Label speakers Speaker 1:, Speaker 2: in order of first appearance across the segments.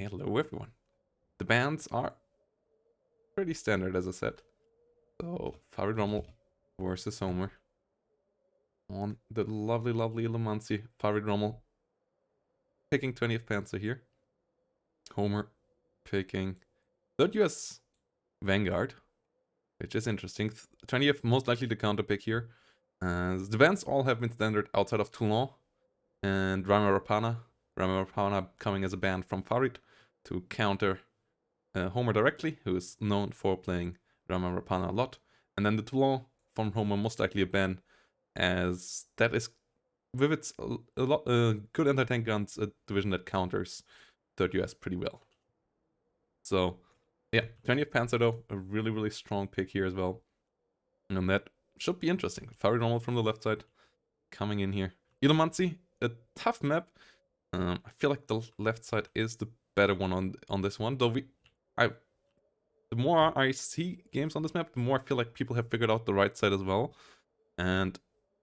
Speaker 1: Hello everyone. The bands are pretty standard, as I said. So, Farid Rommel versus Homer. On the lovely Illumancy, Farid Rommel picking 20th Panzer here. Homer picking 3rd US Vanguard, which is interesting. 20th most likely the counter pick here. The bands all have been standard outside of Toulon and Rama Rapana. Rama Rapana coming as a band from Farid to counter Homer directly, who is known for playing Rama Rapana a lot. And then the Toulon from Homer, most likely a ban, as that is, with its good anti-tank guns, a division that counters 3rd US pretty well. So, yeah, 20th Panzer though, a really strong pick here as well. And that should be interesting. Farid Rommel from the left side, coming in here. Illumancy, a tough map. I feel like the left side is the better one on this one, though the more I see games on this map, the more I feel like people have figured out the right side as well. And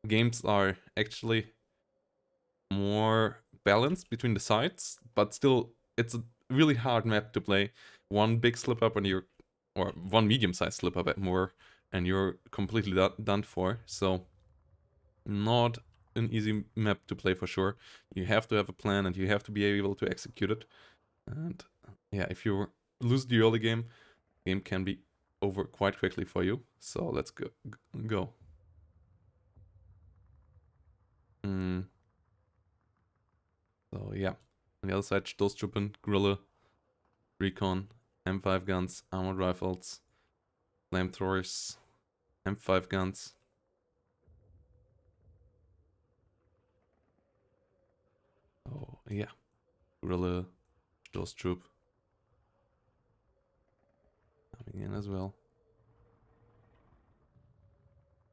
Speaker 1: games are actually more balanced between the sides, but still, it's a really hard map to play. One big slip up or one medium-sized slip up at more, and you're completely done for. So, not an easy map to play for sure. You have to have a plan and you have to be able to execute it. And yeah, if you lose the early game can be over quite quickly for you. So let's go. So yeah, on the other side, Stoßtruppen, Guerrilla, Recon, M5 guns, armored rifles, flamethrowers, M5 guns. Oh yeah, Guerrilla, Stoßtrupp coming in as well.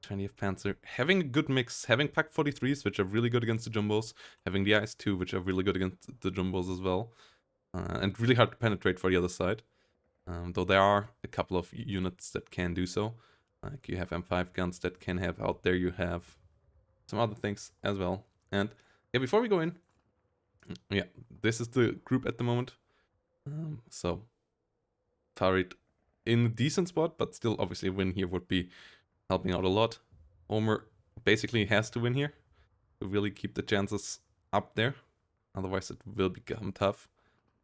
Speaker 1: 20th Panzer, having a good mix, having Pak 43s, which are really good against the Jumbos, having the IS-2, which are really good against the Jumbos as well, and really hard to penetrate for the other side. Though there are a couple of units that can do so. Like you have M5 guns that can have out there, you have some other things as well. And yeah, before we go in, yeah, this is the group at the moment. So Farid in a decent spot, but still obviously a win here would be helping out a lot. Homer basically has to win here to really keep the chances up there. Otherwise it will become tough.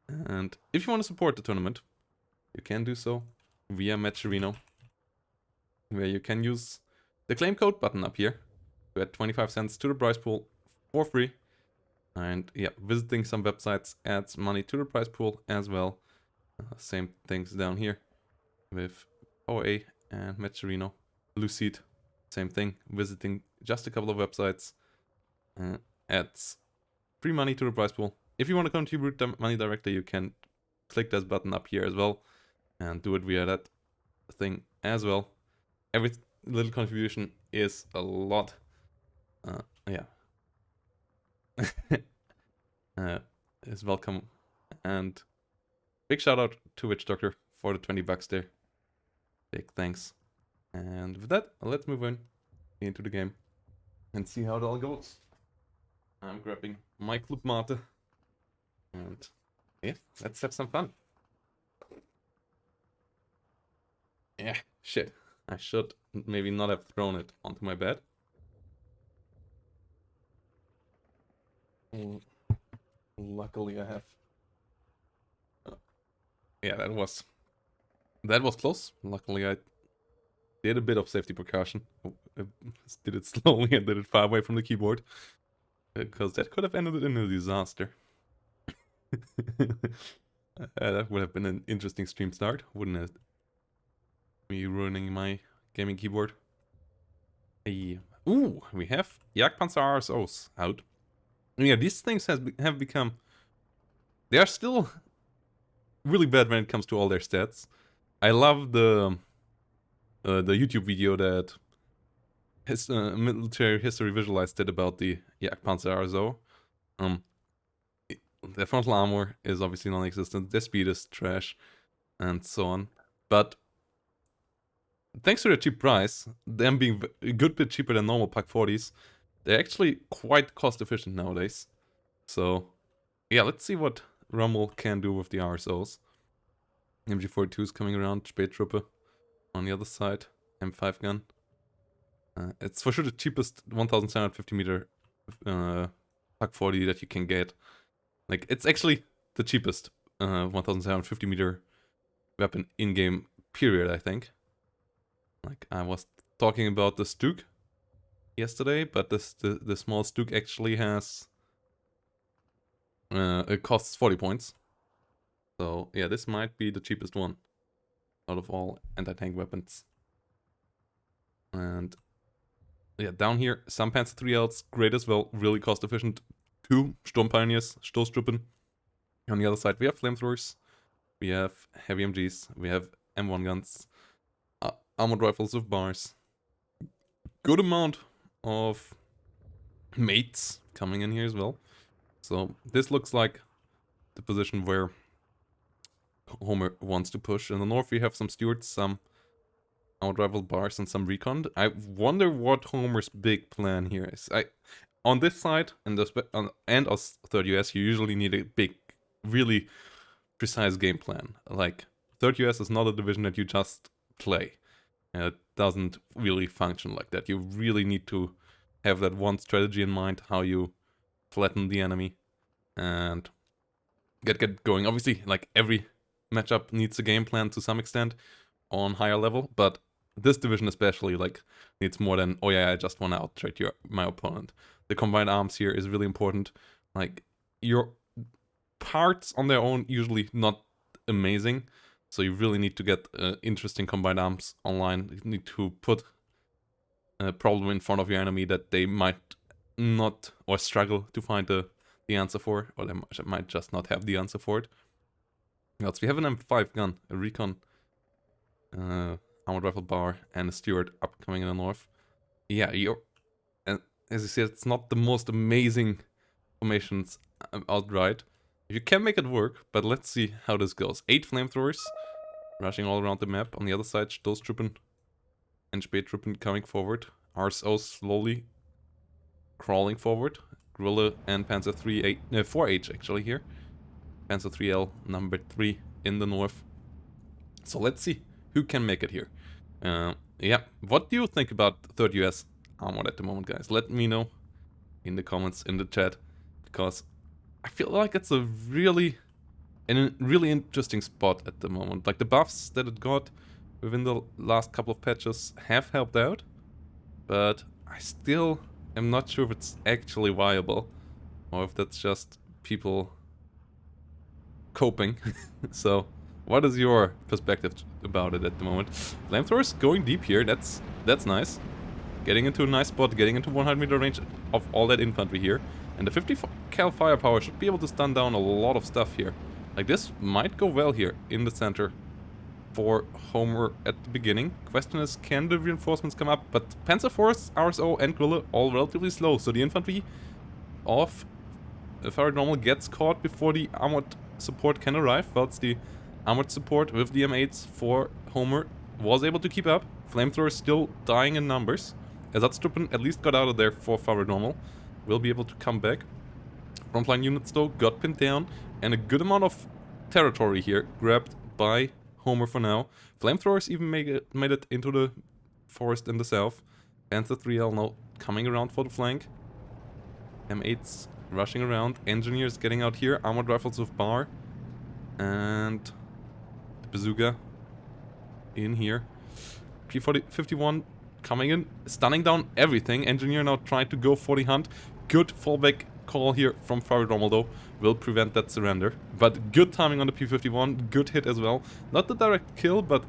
Speaker 1: And if you want to support the tournament, you can do so via Matcherino, where you can use the claim code button up here to add 25 cents to the prize pool for free. And yeah, visiting some websites adds money to the prize pool as well. Same things down here with OA and Matcherino. Lucid, same thing. Visiting just a couple of websites adds free money to the prize pool. If you want to contribute money directly, you can click this button up here as well and do it via that thing as well. Every little contribution is a lot. Yeah. Is welcome. And big shout out to Witch Doctor for the 20 bucks there. Big thanks. And with that, let's move on into the game and see how it all goes. I'm grabbing my Club Mate. And yeah, let's have some fun. Yeah, shit. I should maybe not have thrown it onto my bed. Luckily I have. Yeah, that was close. Luckily I did a bit of safety precaution. I did it slowly and did it far away from the keyboard. Because that could have ended in a disaster. That would have been an interesting stream start, wouldn't it? Me ruining my gaming keyboard. Hey. Ooh, we have Jagdpanzer RSOs out. Yeah, these things have become... They are still really bad when it comes to all their stats. I love the YouTube video that his military history visualized did about the Jagdpanzer RSO. Their frontal armor is obviously non-existent, their speed is trash, and so on. But thanks to their cheap price, them being a good bit cheaper than normal Pak 40s, they're actually quite cost efficient nowadays. So yeah, let's see what Rommel can do with the RSOs. MG42 is coming around, Spätruppe on the other side, M5 gun. It's for sure the cheapest 1750 meter Pak 40 that you can get. Like, it's actually the cheapest 1750 meter weapon in-game, period, I think. Like, I was talking about the Stuk yesterday, but the small Stuk actually has... it costs 40 points. So, yeah, this might be the cheapest one out of all anti-tank weapons. And... yeah, down here, some Panzer 3Ls, great as well, really cost efficient. 2 Sturm Pioneers, Stoßtruppen. On the other side, we have flamethrowers, we have heavy MGs, we have M1 guns, armored rifles with bars. Good amount of mates coming in here as well. So this looks like the position where Homer wants to push. In the north, we have some Stuarts, some armored rifle bars, and some recon. I wonder what Homer's big plan here is. On this side, and as 3rd US, you usually need a big, really precise game plan. Like, 3rd US is not a division that you just play. It doesn't really function like that. You really need to have that one strategy in mind, how you flatten the enemy and get going. Obviously, like, every matchup needs a game plan to some extent on higher level, but this division especially, like, needs more than, oh yeah, I just want to out-trade my opponent. The combined arms here is really important. Like, your parts on their own usually not amazing, so you really need to get interesting combined arms online. You need to put a problem in front of your enemy that they might not, or struggle to find the answer for, or they might just not have the answer for it. Else we have an M5 gun, a recon, armored rifle bar, and a Stuart upcoming in the north. Yeah, and as you said, it's not the most amazing formations outright. You can make it work, but let's see how this goes. 8 flamethrowers rushing all around the map. On the other side, Stoßtruppen and Spätruppen coming forward. RSO slowly crawling forward. Guerrilla and Panzer 4H actually here. Panzer 3L number 3 in the north. So let's see who can make it here. Yeah, what do you think about 3rd US armored at the moment, guys? Let me know in the comments, in the chat, because I feel like it's a really interesting spot at the moment. Like, the buffs that it got within the last couple of patches have helped out, but I still am not sure if it's actually viable, or if that's just people coping. So, what is your perspective about it at the moment? Flamethrowers going deep here, that's nice. Getting into a nice spot, getting into 100 meter range of all that infantry here. And the 50 cal firepower should be able to stun down a lot of stuff here. Like, this might go well here in the center for Homer at the beginning. Question is, can the reinforcements come up? But Panzer Force, RSO, and Guerrilla all relatively slow. So the infantry of Farid Rommel gets caught before the armored support can arrive. Whilst the armored support with the M8s for Homer was able to keep up. Flamethrowers still dying in numbers. Ersatztruppen at least got out of there for Farid Rommel. Will be able to come back. Frontline units though got pinned down, and a good amount of territory here grabbed by Homer for now. Flamethrowers even made it into the forest in the south. Panzer 3L now coming around for the flank. M8s rushing around. Engineers getting out here. Armored rifles with bar. And the bazooka in here. P-51 coming in, stunning down everything. Engineer now trying to go for the hunt. Good fallback call here from Farid Rommel though. Will prevent that surrender. But good timing on the P-51. Good hit as well. Not the direct kill, but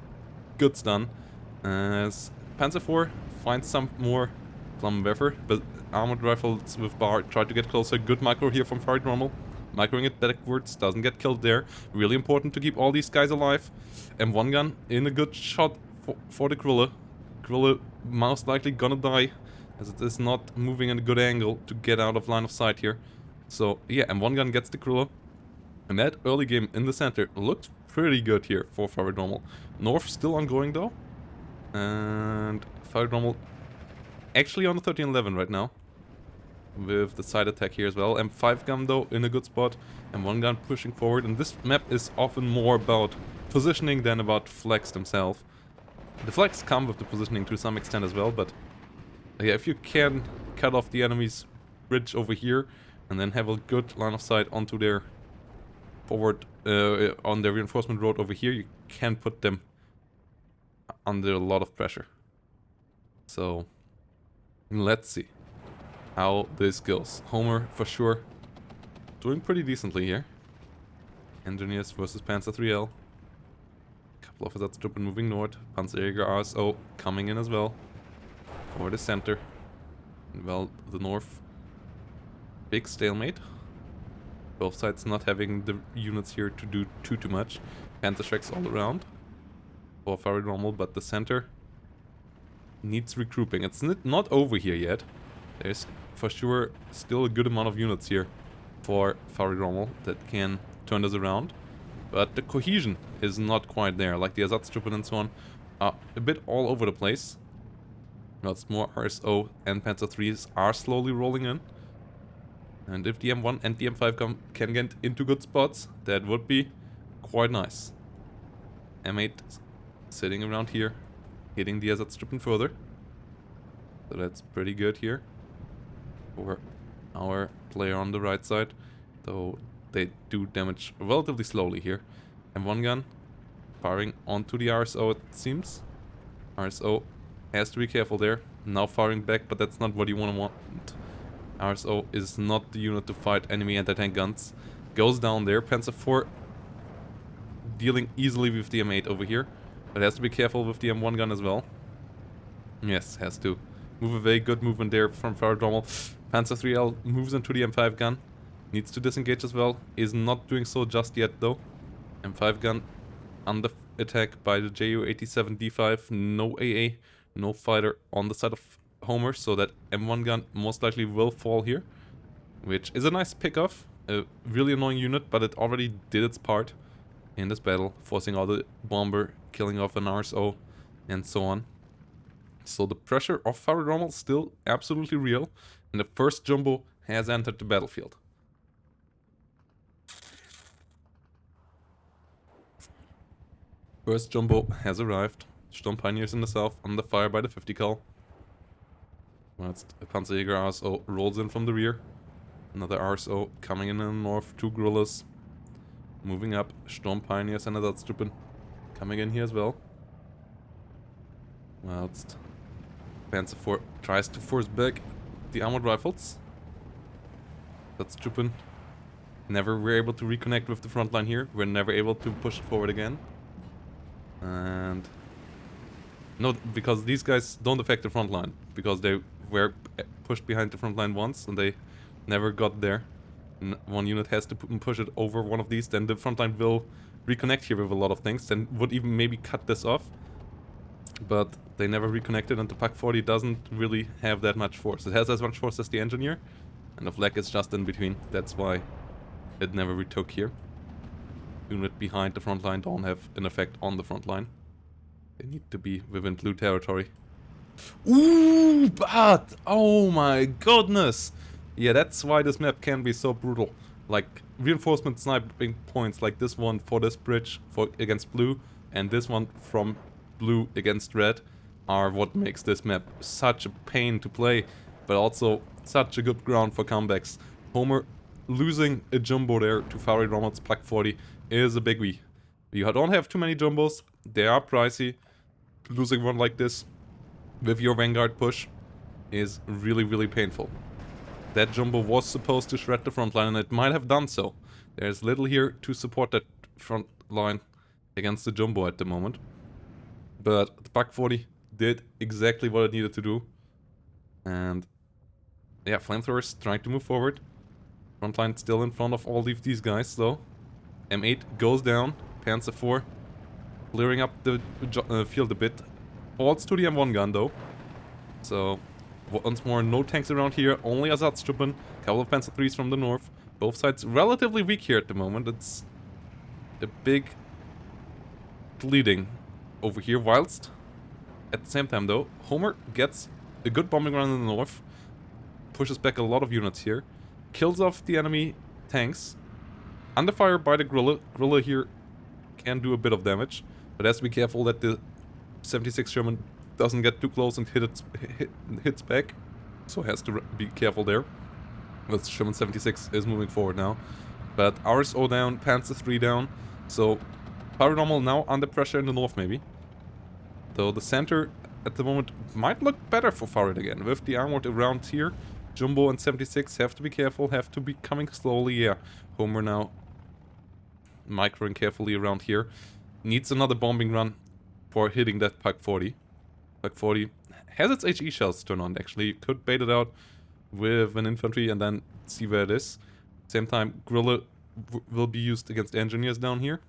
Speaker 1: good stun. As Panzer IV finds some more Flammenwerfer. But armored rifles with bar try to get closer. Good micro here from Farid Rommel. Microing it backwards. Doesn't get killed there. Really important to keep all these guys alive. M1 gun in a good shot for the Guerrilla. Guerrilla most likely gonna die, as it is not moving in a good angle to get out of line of sight here. So yeah, M1 gun gets the Guerrilla. And that early game in the center looked pretty good here for Farid Rommel. North still ongoing though. And Farid Rommel actually on the 1311 right now. with the side attack here as well. M5 gun though in a good spot, and one gun pushing forward. And this map is often more about positioning than about flex themselves. The flex come with the positioning to some extent as well, but yeah, if you can cut off the enemy's bridge over here and then have a good line of sight onto their forward on their reinforcement road over here, you can put them under a lot of pressure. So let's see how this goes. Homer for sure doing pretty decently here. Engineers versus Panzer 3L. Couple of Ersatztruppen moving north. Panzerjäger RSO coming in as well for the center. Well, the north, big stalemate. Both sides not having the units here to do too much. Panzer Shreks all around for Farid Rommel, but the center needs regrouping. It's not over here yet. There's for sure still a good amount of units here for Farid Rommel that can turn this around. But the cohesion is not quite there, like the Ersatztruppen and so on are a bit all over the place. Lots more RSO and Panzer 3s are slowly rolling in. And if the M1 and the M5 can get into good spots, that would be quite nice. M8 sitting around here, hitting the Ersatztruppen further. So that's pretty good here for our player on the right side. Though they do damage relatively slowly here. M1 gun firing onto the RSO, it seems. RSO has to be careful there. Now firing back, but that's not what you want. RSO is not the unit to fight enemy anti-tank guns. Goes down there. Panzer 4 dealing easily with the M8 over here. But has to be careful with the M1 gun as well. Yes, has to. Move away. Good movement there from Farid Rommel. Panzer 3L moves into the M5 gun. Needs to disengage as well. Is not doing so just yet though. M5 gun under attack by the Ju-87D5. No AA. No fighter on the side of Homer, so that M1 gun most likely will fall here, which is a nice pick-off. A really annoying unit, but it already did its part in this battle, forcing out the bomber, killing off an RSO, and so on. So the pressure of Farid Rommel is still absolutely real, and the first jumbo has entered the battlefield. First jumbo has arrived. Sturm Pioneers in the south, under fire by the 50 cal. Whilst a Panzerjäger RSO rolls in from the rear. Another RSO coming in the north, 2 Gorillas. Moving up, Sturm Pioneers and Ersatztruppen coming in here as well. Whilst Panzer 4 tries to force back the armored rifles. Ersatztruppen never were able to reconnect with the front line here. We're never able to push it forward again. And no, because these guys don't affect the front line, because they were pushed behind the front line once and they never got there. One unit has to push it over one of these, then the front line will reconnect here with a lot of things, and would even maybe cut this off. But they never reconnected, and the Pak 40 doesn't really have that much force. It has as much force as the Engineer, and the Flak is just in between. That's why it never retook here. Unit behind the front line don't have an effect on the front line. They need to be within blue territory. Ooh, but oh my goodness! Yeah, that's why this map can be so brutal. Like, reinforcement sniping points like this one for this bridge against blue, and this one from blue against red, are what makes this map such a pain to play, but also such a good ground for comebacks. Homer losing a jumbo there to Farid Rommel's Pak 40 is a biggie. You don't have too many jumbos, they are pricey. Losing one like this with your Vanguard push is really, really painful. That jumbo was supposed to shred the front line, and it might have done so. There's little here to support that front line against the jumbo at the moment. But the Pak 40 did exactly what it needed to do. And yeah, flamethrowers trying to move forward. Front line still in front of all of these guys though. M8 goes down. Panzer 4 clearing up the field a bit. Falls to the M1 gun though. So once more, no tanks around here, only Ersatztruppen, couple of Panzer 3s from the north. Both sides relatively weak here at the moment. It's a big bleeding over here, whilst at the same time though, Homer gets a good bombing run in the north. pushes back a lot of units here. Kills off the enemy tanks. Under fire by the Grille. Grille here can do a bit of damage. But has to be careful that the 76 Sherman doesn't get too close and hits back. So has to be careful there. But Sherman 76 is moving forward now. But RSO down, Panzer 3 down. So Farid Rommel now under pressure in the north maybe. Though the center at the moment might look better for Farid again. With the armored around here. Jumbo and 76 have to be careful, have to be coming slowly. Yeah, Homer now microing carefully around here. Needs another bombing run for hitting that Pak 40. Pak 40 has its HE shells turned on actually. You could bait it out with an infantry and then see where it is. Same time, Grille will be used against engineers down here.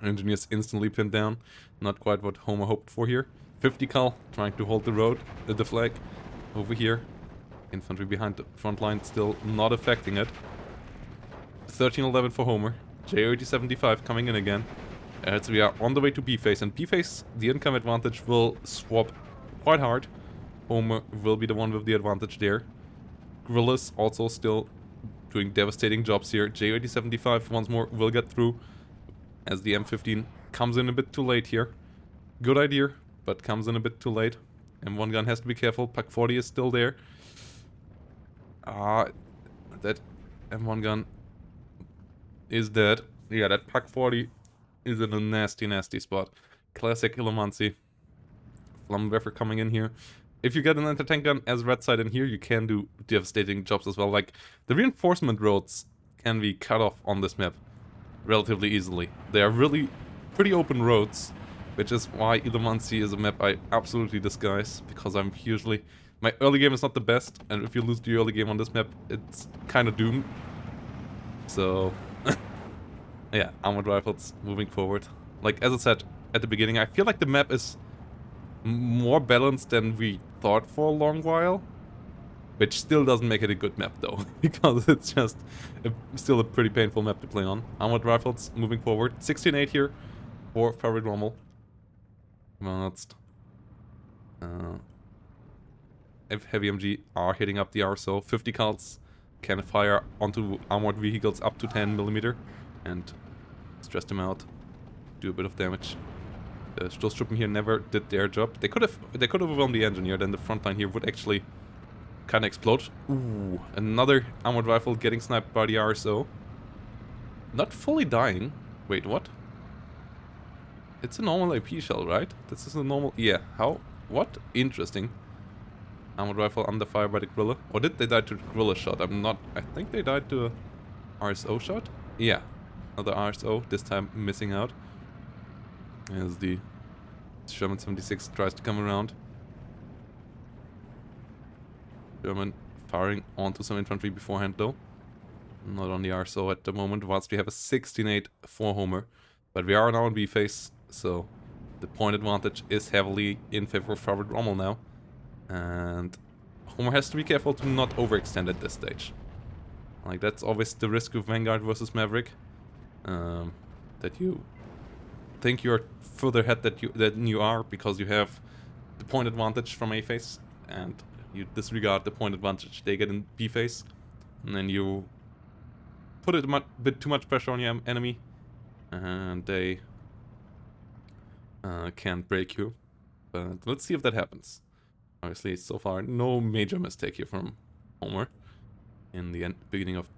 Speaker 1: Engineers instantly pinned down. Not quite what Homer hoped for here. 50 cal trying to hold the road, the flag over here. Infantry behind the front line still not affecting it. 1311 for Homer. J8075 coming in again. So we are on the way to B-phase. And B-phase, the income advantage will swap quite hard. Homer will be the one with the advantage there. Grillis also still doing devastating jobs here. J8075 once more will get through. As the M15 comes in a bit too late here. Good idea, but comes in a bit too late. M1 gun has to be careful. Pak 40 is still there. That M1 gun is dead. Yeah, that Pak 40 is in a nasty, nasty spot. Classic Illumancy. Flammenwerfer coming in here. If you get an anti-tank gun as red side in here, you can do devastating jobs as well. Like, the reinforcement roads can be cut off on this map relatively easily. They are really pretty open roads, which is why Illumancy is a map I absolutely despise, because I'm usually... My early game is not the best, and if you lose the early game on this map, it's kind of doomed. So, yeah, armored rifles moving forward. Like, as I said at the beginning, I feel like the map is more balanced than we thought for a long while. Which still doesn't make it a good map, though, because it's just still a pretty painful map to play on. Armored rifles moving forward. 16-8 here for Farid Rommel. Advanced. Heavy MG are hitting up the RSO. 50 cals can fire onto armored vehicles up to 10mm and stress them out. Do a bit of damage. The Stoßtruppen here never did their job. They could have overwhelmed the engineer, then the front line here would actually kind of explode. Ooh, another armored rifle getting sniped by the RSO. Not fully dying. Wait, what? It's a normal AP shell, right? This is a normal... Yeah, how? What? Interesting. Armored rifle under fire by the Grille. Or did they die to the Grille shot? I'm not... I think they died to a RSO shot? Yeah. Another RSO, this time missing out. As the Sherman 76 tries to come around. German firing onto some infantry beforehand though. Not on the RSO at the moment, whilst we have a 16-8 for Homer. But we are now in B phase, so the point advantage is heavily in favor of Farid Rommel now. And Homer has to be careful to not overextend at this stage. Like, that's always the risk of Vanguard versus Maverick. That you think you're further ahead than you are because you have the point advantage from A phase, and you disregard the point advantage they get in B phase, and then you put a bit too much pressure on your enemy, and they can't break you. But let's see if that happens. Obviously, so far, no major mistake here from Homer in the beginning of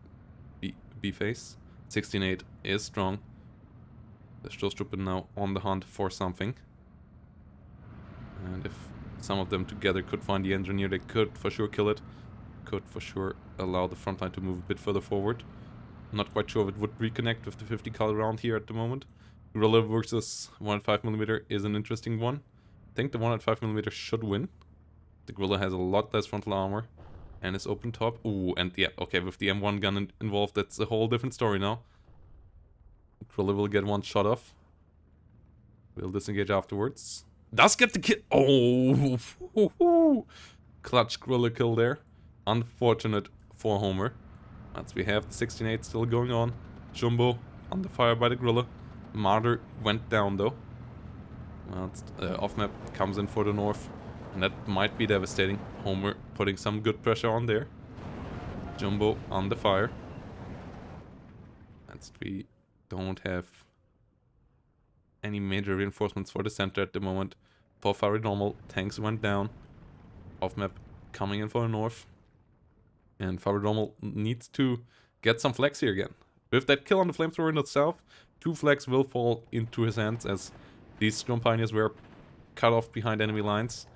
Speaker 1: B phase. 16-8 is strong. The Stoßtruppen now on the hunt for something. And if some of them together could find the engineer, they could for sure kill it. Could for sure allow the front line to move a bit further forward. Not quite sure if it would reconnect with the 50 cal round here at the moment. Gorilla versus 105mm is an interesting one. I think the 105mm should win. The Gorilla has a lot less frontal armor and is open top. Ooh, and yeah, okay, with the M1 gun involved, that's a whole different story now. Gorilla will get one shot off. We'll disengage afterwards. Does get the kill. Oh, clutch Gorilla kill there. Unfortunate for Homer. As we have the 16-8 still going on. Jumbo under fire by the Gorilla. Martyr went down though. Off map comes in for the north. And that might be devastating. Homer putting some good pressure on there. Jumbo on the fire. And we don't have any major reinforcements for the center at the moment. For Farid Rommel, tanks went down. Off map coming in for the north. And Farid Rommel needs to get some flags here again. With that kill on the flamethrower in the south, 2 flags will fall into his hands as these Storm Pioneers were cut off behind enemy lines.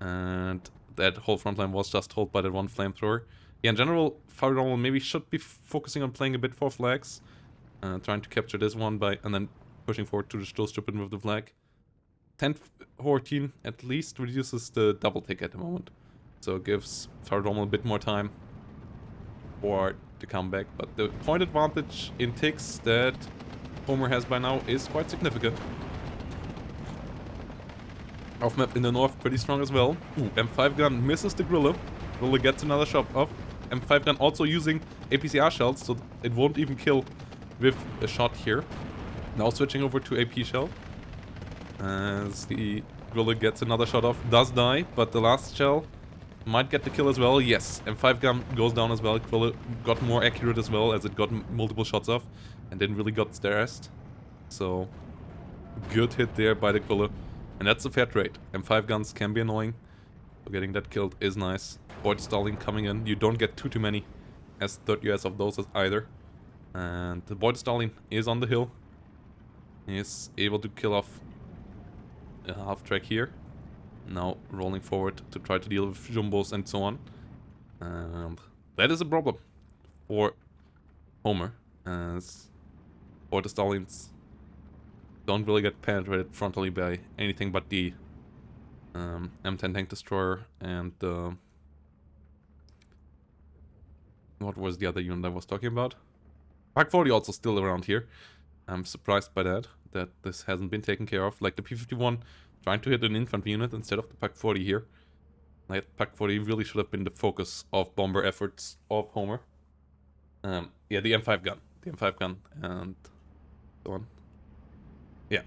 Speaker 1: And that whole front line was just held by that 1 flamethrower. Yeah, in general, Farid Rommel maybe should be focusing on playing a bit for flags. Trying to capture this one by and then pushing forward to the Stow Stupid with the flag. 10-14 at least reduces the double tick at the moment. So it gives Farid Rommel a bit more time for the comeback. But the point advantage in ticks that Homer has by now is quite significant. Off map in the north pretty strong as well. Ooh, M5 gun misses the Grilla. Grilla gets another shot off. M5 gun also using APCR shells, so it won't even kill with a shot here. Now switching over to AP shell. As the Grilla gets another shot off. Does die, but the last shell might get the kill as well. Yes, M5 gun goes down as well. Grilla got more accurate as well as it got multiple shots off. And then really got stressed. So, good hit there by the Grilla. And that's a fair trade. M5 guns can be annoying. So getting that killed is nice. Void Stalling coming in. You don't get too many as third US of those either. And the Void Stalling is on the hill. He is able to kill off a half track here. Now rolling forward to try to deal with Jumbos and so on. And that is a problem for Homer. As Void Stallings don't really get penetrated frontally by anything but the M10 Tank Destroyer and what was the other unit I was talking about? Pak 40 also still around here. I'm surprised by that this hasn't been taken care of. Like the P-51 trying to hit an infantry unit instead of the Pak 40 here. Like Pak 40 really should have been the focus of bomber efforts of Homer. Yeah, the M5 gun. The M5 gun and so on. Yeah.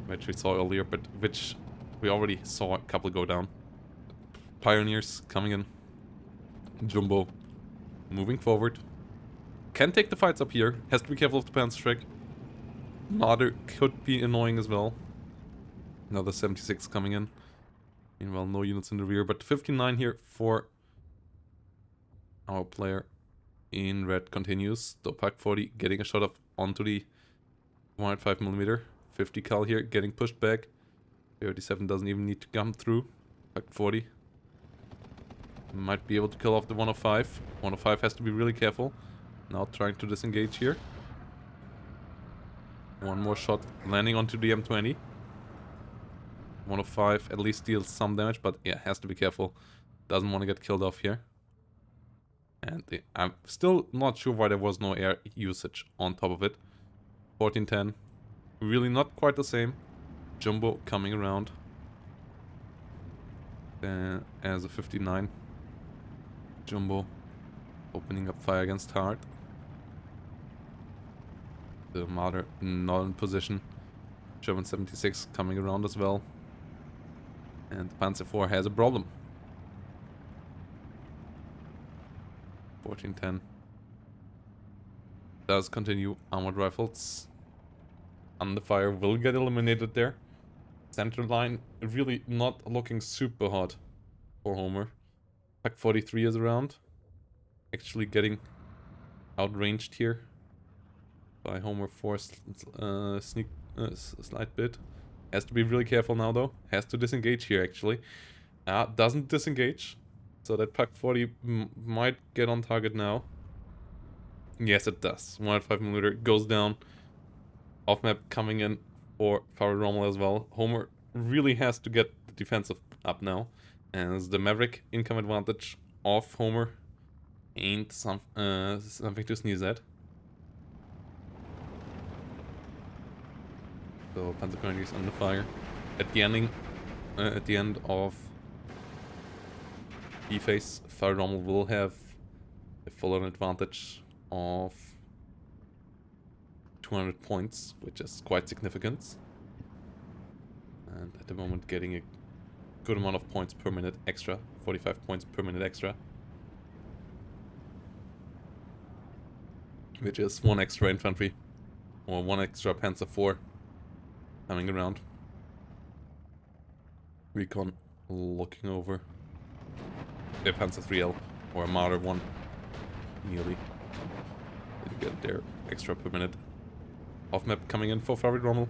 Speaker 1: Which we saw earlier, but which we already saw a couple go down. Pioneers coming in. Jumbo moving forward. Can take the fights up here. Has to be careful of the Panzer Strike. Marder could be annoying as well. Another 76 coming in. Meanwhile, no units in the rear, but 59 here for our player in red continues. The Pak 40 getting a shot up onto the 105mm. 50 cal here, getting pushed back. 37 doesn't even need to come through. Pak 40 might be able to kill off the 105. 105 has to be really careful. Now trying to disengage here. One more shot landing onto the M20. 105 at least deals some damage, but yeah, has to be careful. Doesn't want to get killed off here. And I'm still not sure why there was no air usage on top of it. 1410. Really not quite the same. Jumbo coming around. As a 59. Jumbo opening up fire against Hard. The Marder not in position. German 76 coming around as well. And Panzer IV has a problem. 1410 does continue. Armored rifles under fire will get eliminated there. Center line really not looking super hot for Homer. Pak 43 is around. Actually getting outranged here by Homer for a slight bit. Has to be really careful now though. Has to disengage here actually. Doesn't disengage. So that Pak 40 might get on target now. Yes, it does. 105mm goes down. Off map coming in for Farid Rommel as well. Homer really has to get the defensive up now. As the Maverick income advantage of Homer ain't something to sneeze at. So Panzer Grenadiers under fire. At the end of the phase, Farid Rommel will have a full-on advantage of 200 points, which is quite significant. And at the moment getting a good amount of points per minute extra. 45 points per minute extra. Which is 1 extra infantry. Or 1 extra Panzer IV coming around. Recon looking over. A Panzer 3L or a Marder 1. Nearly. Did get there extra per minute. Off map coming in for Farid Rommel.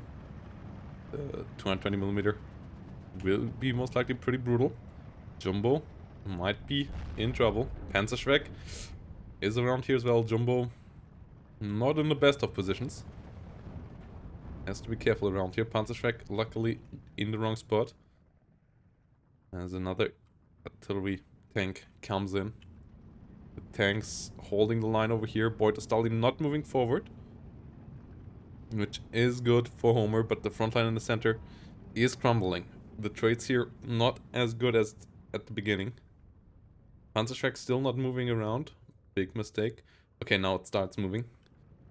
Speaker 1: 220mm will be most likely pretty brutal. Jumbo might be in trouble. Panzerschreck is around here as well. Jumbo not in the best of positions. Has to be careful around here. Panzerschreck luckily in the wrong spot. As another artillery tank comes in. The tank's holding the line over here. Boyd Stalin not moving forward. Which is good for Homer, but the front line in the center is crumbling. The trades here not as good as at the beginning. Panzerschreck still not moving around. Big mistake. Okay, now it starts moving.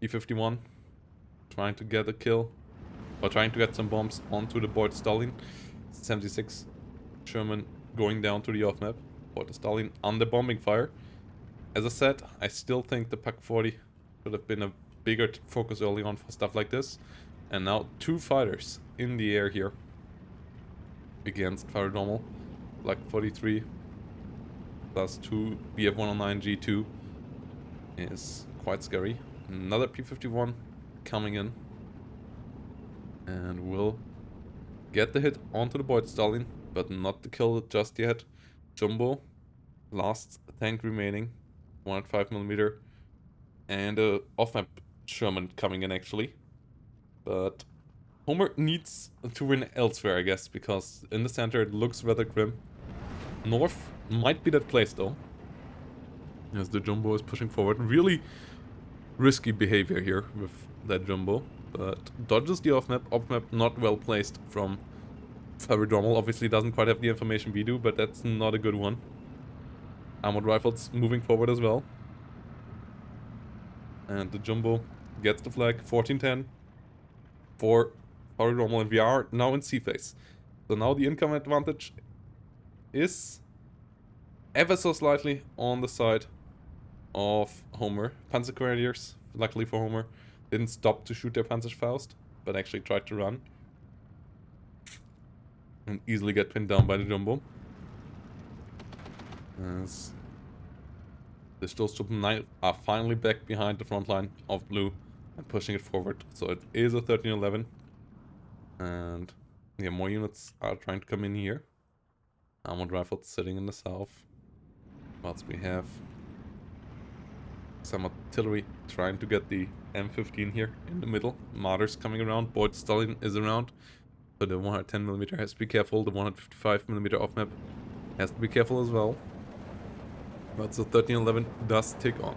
Speaker 1: E-51 trying to get a kill. Or trying to get some bombs onto the Boyd Stalin. 76 Sherman going down to the off map. Boyd Stalin under bombing fire. As I said, I still think the PaK-40 should have been a bigger focus early on for stuff like this. And now 2 fighters in the air here against Farid Rommel. Black 43 plus 2 BF-109 G2 is quite scary. Another P-51 coming in and will get the hit onto the Boyd Stalin, but not the kill just yet. Jumbo, last tank remaining, 105mm, and a off-map Sherman coming in actually. But Homer needs to win elsewhere, I guess, because in the center it looks rather grim. North might be that place though, as the Jumbo is pushing forward. Really risky behavior here with that Jumbo, but dodges the off-map. Off-map not well placed from Farid Rommel. Obviously doesn't quite have the information we do, but that's not a good one. Armored rifles moving forward as well. And the Jumbo gets the flag, 1410 for Farid Rommel, and we are now in C phase. So now the income advantage is ever so slightly on the side of Homer. Panzer Grenadiers, luckily for Homer, didn't stop to shoot their Panzerfaust, but actually tried to run. And easily get pinned down by the Jumbo. As the Stoßtruppen are finally back behind the front line of blue and pushing it forward. So it is a 13-11. And yeah, more units are trying to come in here. Armored rifles sitting in the south. Whilst we have some artillery trying to get the M15 here in the middle. Martyrs coming around. Boyd Stalin is around. So the 110mm has to be careful. The 155mm off map has to be careful as well. But so 13-11 does tick on.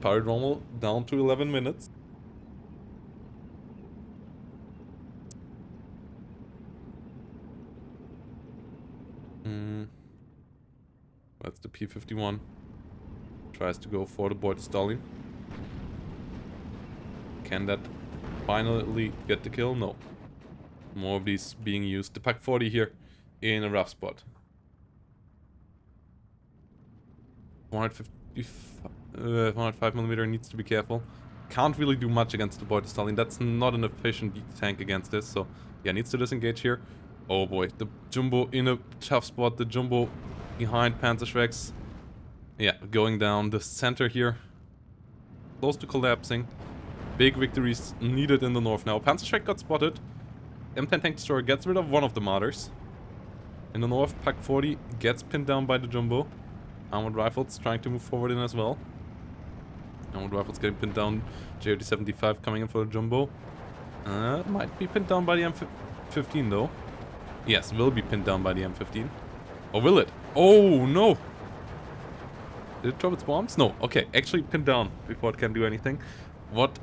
Speaker 1: Farid Rommel down to 11 minutes. That's the P-51. Tries to go for the Boyd Stalin. Can that finally get the kill? No. More of these being used. The PaK-40 here in a rough spot. 105mm needs to be careful. Can't really do much against the Boyd Stalin. That's not an efficient tank against this. So yeah, needs to disengage here. Oh boy, the Jumbo in a tough spot. The Jumbo behind Panzerschrecks. Yeah, going down. The center here close to collapsing. Big victories needed in the north now. Panzerschreck got spotted. M10 tank destroyer gets rid of one of the martyrs. In the north, PaK-40 gets pinned down by the Jumbo. Armored rifles trying to move forward in as well. Armored rifles getting pinned down. JOD-75 coming in for the Jumbo. Might be pinned down by the M15 though. Yes, will be pinned down by the M15. Or will it? Oh no! Did it drop its bombs? No. Okay, actually pinned down before it can do anything. What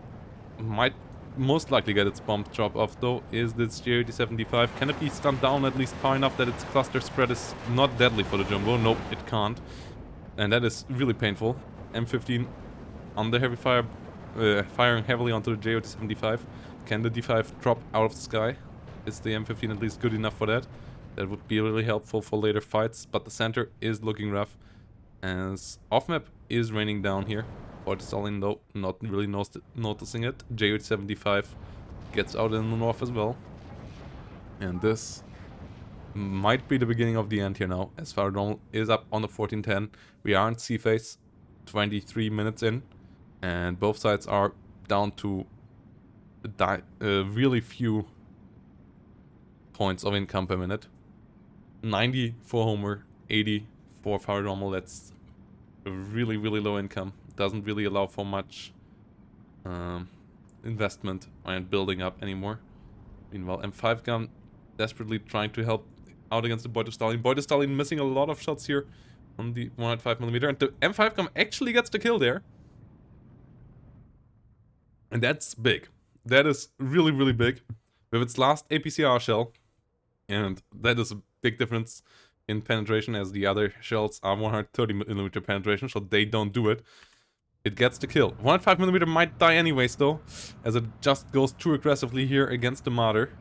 Speaker 1: might most likely get its bombs dropped off though is this JOD-75. Can it be stunned down at least far enough that its cluster spread is not deadly for the Jumbo? Nope, it can't. And that is really painful. M15 under heavy fire, firing heavily onto the JOD-75. Can the D5 drop out of the sky? Is the M15 at least good enough for that? That would be really helpful for later fights, but the center is looking rough. As off-map is raining down here. But Stalin, though, not really noticing it. J75 gets out in the north as well. And this might be the beginning of the end here now, as Farid Rommel is up on the 1410. We are in C-phase, 23 minutes in, and both sides are down to really few points of income per minute. 90 for Homer, 80 for Farid Rommel. That's a really, really low income. Doesn't really allow for much investment and building up anymore. Meanwhile, M5 gun desperately trying to help out against the Boyd Stalin. Boyd Stalin missing a lot of shots here on the 105mm, and the M5 gun actually gets the kill there. And that's big. That is really, really big. With its last APCR shell. And that is a big difference in penetration, as the other shells are 130mm penetration, so they don't do it. It gets the kill. 105mm might die anyways, though, as it just goes too aggressively here against the Martyr.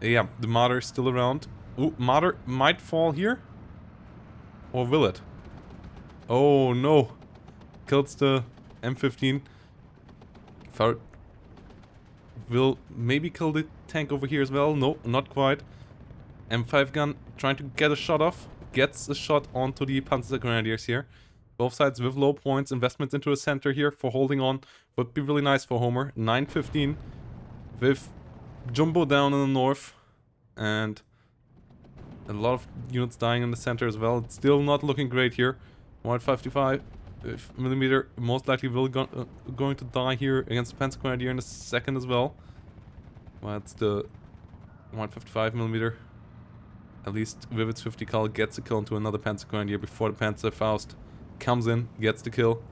Speaker 1: Yeah, the Martyr is still around. Ooh, Martyr might fall here. Or will it? Oh, no. Kills the M15. Farid will maybe kill the tank over here as well. No, not quite. M5 gun trying to get a shot off. Gets a shot onto the Panzer Grenadiers here. Both sides with low points. Investments into a center here for holding on would be really nice for Homer. 9:15 with Jumbo down in the north. And a lot of units dying in the center as well. It's still not looking great here. 155mm most likely will going to die here against the Panzer Grenadier in a second as well. Well, it's the 155mm. At least with its 50 cal gets a kill into another Panzer Grenadier before the Panzer Faust comes in, gets the kill.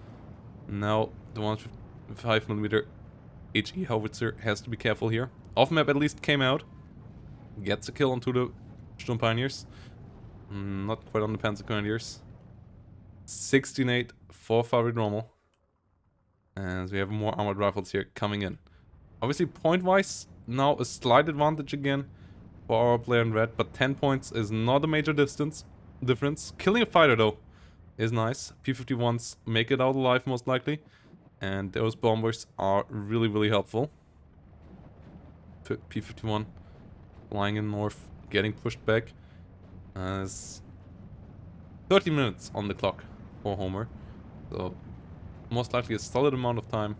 Speaker 1: Now the 155mm HE howitzer has to be careful here. Off-map at least came out. Gets a kill onto the Sturm Pioneers. Not quite on the Panzer Grenadiers. 16-8 for Farid Rommel. As we have more armored rifles here coming in. Obviously, point-wise, now a slight advantage again for our player in red, but 10 points is not a major difference. Killing a fighter, though, is nice. P-51s make it out alive, most likely. And those bombers are really, really helpful. P-51 flying in north, getting pushed back. As 30 minutes on the clock for Homer. So, most likely a solid amount of time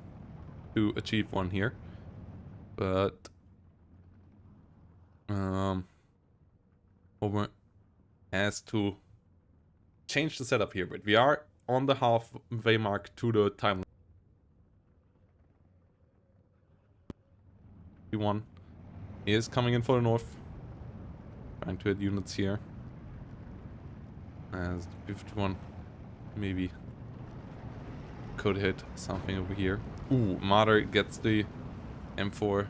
Speaker 1: to achieve one here. But Homer has to change the setup here, but we are on the halfway mark to the time. P1 is coming in for the north, trying to hit units here. As the P51 maybe could hit something over here. Ooh, Martyr gets the M4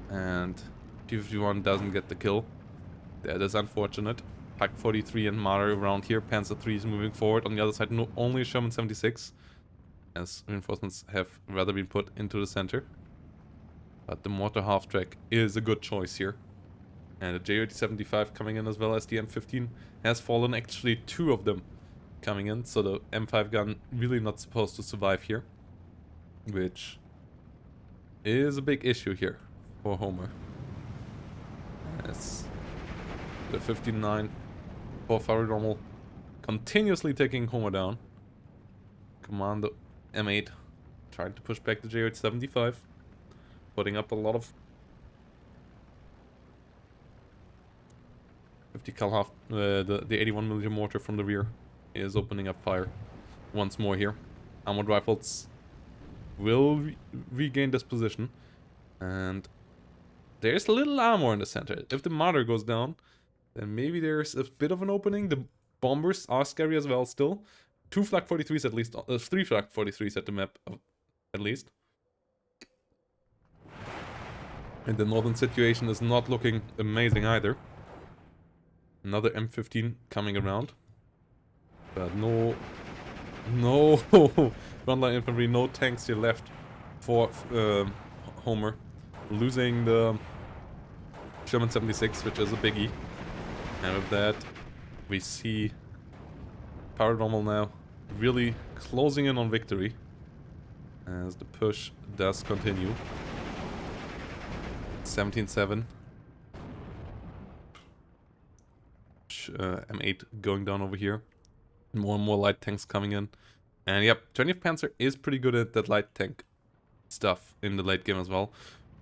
Speaker 1: and P51 doesn't get the kill. That is unfortunate. Pack 43 and Martyr around here. Panzer 3 is moving forward. On the other side, no, only a Sherman 76, as reinforcements have rather been put into the center. But the mortar half-track is a good choice here. And the J75 coming in as well as the M15 has fallen. Actually, two of them coming in. So the M5 gun really not supposed to survive here. Which is a big issue here for Homer. As the 59 for Farid Rommel continuously taking Homer down. Commando M8 trying to push back the J75. Putting up a lot of 50 cal half. The 81mm mortar from the rear is opening up fire once more here. Armored rifles will regain this position, and there's a little armor in the center. If the Martyr goes down, then maybe there's a bit of an opening. The bombers are scary as well still. 2 Flak 43s at least, 3 Flak 43s at the map at least. And the northern situation is not looking amazing either. Another M15 coming around. But no frontline infantry, no tanks here left for Homer. Losing the Sherman 76, which is a biggie. And with that, we see Farid Rommel now really closing in on victory as the push does continue. 17-7. M8 going down over here. More and more light tanks coming in. And yep, 20th Panzer is pretty good at that light tank stuff in the late game as well.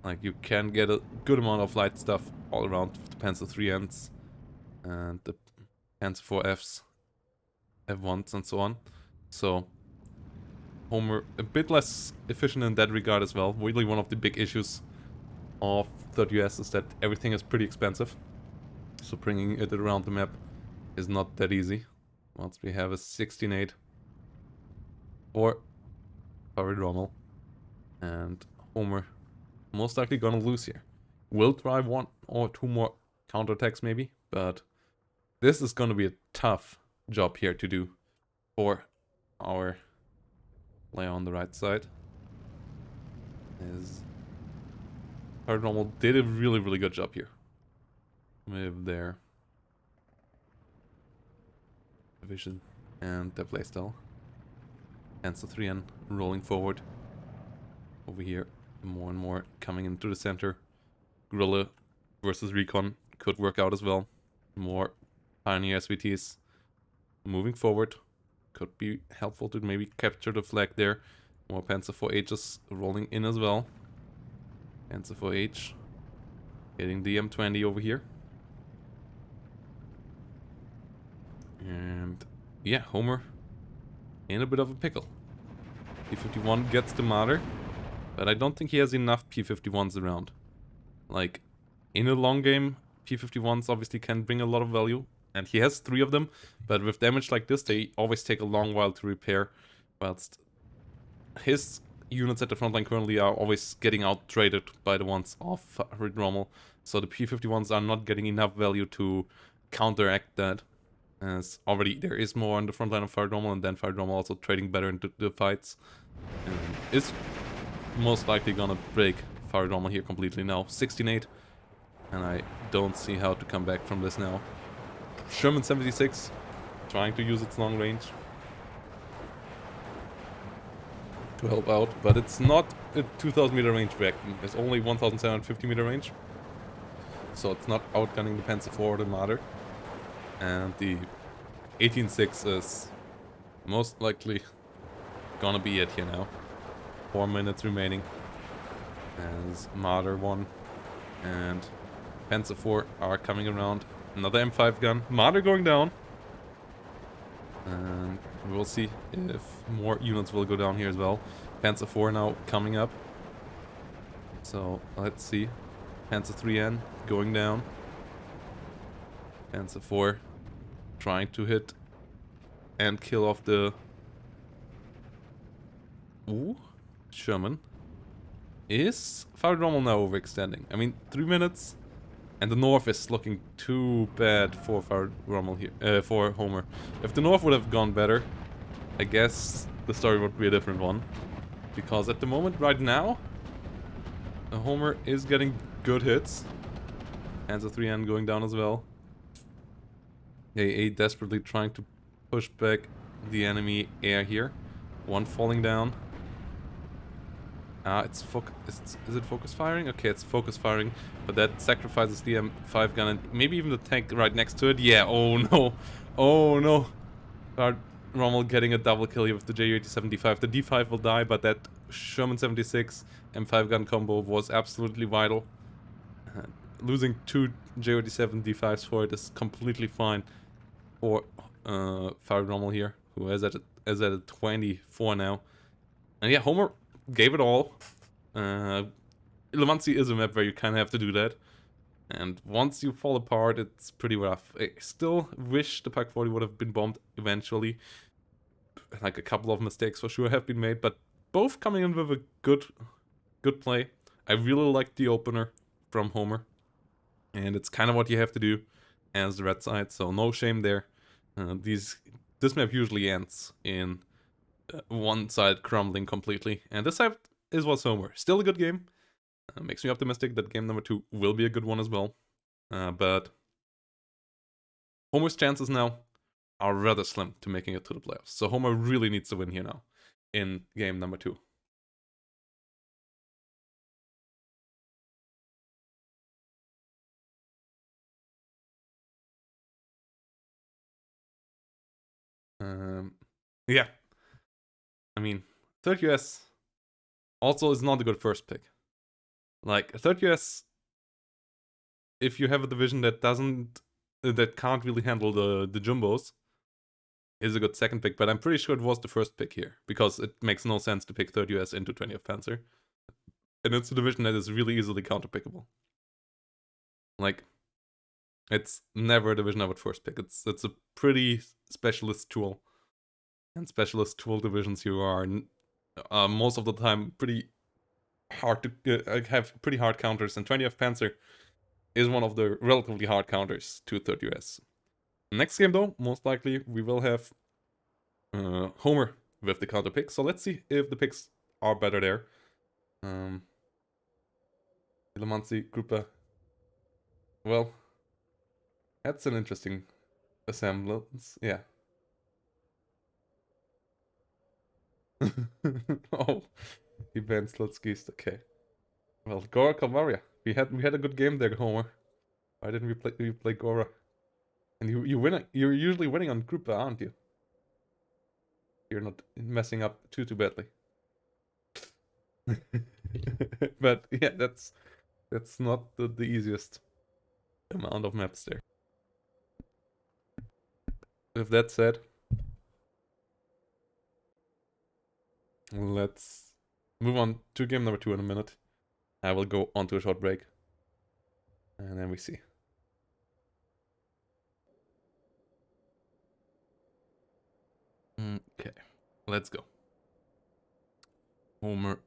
Speaker 1: Like, you can get a good amount of light stuff all around with the Panzer 3Ns and the Panzer 4Fs, F1s and so on. So, Homer a bit less efficient in that regard as well. Really one of the big issues of 30US is that everything is pretty expensive. So bringing it around the map is not that easy. Once we have a 16-8 or Farid Rommel, and Homer most likely gonna lose here. We'll try 1 or 2 more counterattacks maybe, but this is gonna be a tough job here to do for our player on the right side. As Farid Rommel did a really good job here with their vision and their playstyle. Panzer 3N rolling forward over here, more and more coming into the center. Guerrilla versus Recon could work out as well. More Pioneer SVTs moving forward could be helpful to maybe capture the flag there. More Panzer 4Hs rolling in as well. Panzer 4H getting the M20 over here. And yeah, Homer in a bit of a pickle. P51 gets the Marder, but I don't think he has enough P51s around. Like, in a long game, P51s obviously can bring a lot of value, and he has 3 of them, but with damage like this, they always take a long while to repair, whilst his units at the front line currently are always getting out-traded by the ones of Farid Rommel, so the P51s are not getting enough value to counteract that. As already there is more on the front line of Farid Rommel, and then Farid Rommel also trading better into the fights. And is most likely gonna break Farid Rommel here completely now. 16-8. And I don't see how to come back from this now. Sherman 76 trying to use its long range to help out, but it's not a 2000 meter range reacting. It's only 1750 meter range. So it's not outgunning the Panzer IV or the Marder. And the 18-6 is most likely gonna be it here now. 4 minutes remaining. As Marder 1 and Panzer 4 are coming around. Another M5 gun. Marder going down. And we'll see if more units will go down here as well. Panzer 4 now coming up. So let's see. Panzer 3N going down. Panzer 4 trying to hit and kill off the Sherman. Is Farid Rommel now overextending? I mean, 3 minutes, and the north is looking too bad for Farid Rommel here, for Homer. If the north would have gone better, I guess the story would be a different one. Because at the moment, right now, Homer is getting good hits. Panzer 3N going down as well. AA desperately trying to push back the enemy air here. 1 falling down. Is it focus firing? Okay, it's focus firing, but that sacrifices the M5 gun and maybe even the tank right next to it. Yeah, oh no. Oh no. Rommel getting a double kill here with the Ju-87 D5. The D5 will die, but that Sherman 76 M5 gun combo was absolutely vital. Losing 2 Ju-87 D5s for it is completely fine for Farid Rommel here, who is at a 24 now. And yeah, Homer gave it all. Illumancy is a map where you kind of have to do that. And once you fall apart, it's pretty rough. I still wish the Pak 40 would have been bombed eventually. Like, a couple of mistakes for sure have been made, but both coming in with a good play. I really like the opener from Homer. And it's kind of what you have to do as the red side, so no shame there. This map usually ends in one side crumbling completely, and this side is what's Homer. Still a good game. Makes me optimistic that game number 2 will be a good one as well. But Homer's chances now are rather slim to making it to the playoffs. So Homer really needs to win here now in game number 2. Yeah. I mean, third US also is not a good first pick. Like, third US, if you have a division that can't really handle the jumbos, is a good second pick, but I'm pretty sure it was the first pick here, because it makes no sense to pick third US into 20th Panzer. And it's a division that is really easily counterpickable. Like, it's never a division I would first pick. It's a pretty specialist tool. And specialist tool divisions you are most of the time pretty hard to have pretty hard counters, and 20th Panzer is one of the relatively hard counters to 3rd US. Next game though, most likely we will have Homer with the counter pick, so let's see if the picks are better there. Ilamansi, Grupa. Well, that's an interesting assemblance, yeah. Oh, he banned Slutskist, okay. Well, Gora Kalmaria. We had a good game there, Homer. Why didn't we play Gora? And you're usually winning on Grupa, aren't you? You're not messing up too badly. But yeah, that's not the easiest amount of maps there. With that said, let's move on to game number 2 in a minute. I will go on to a short break. And then we see. Okay, let's go. Homer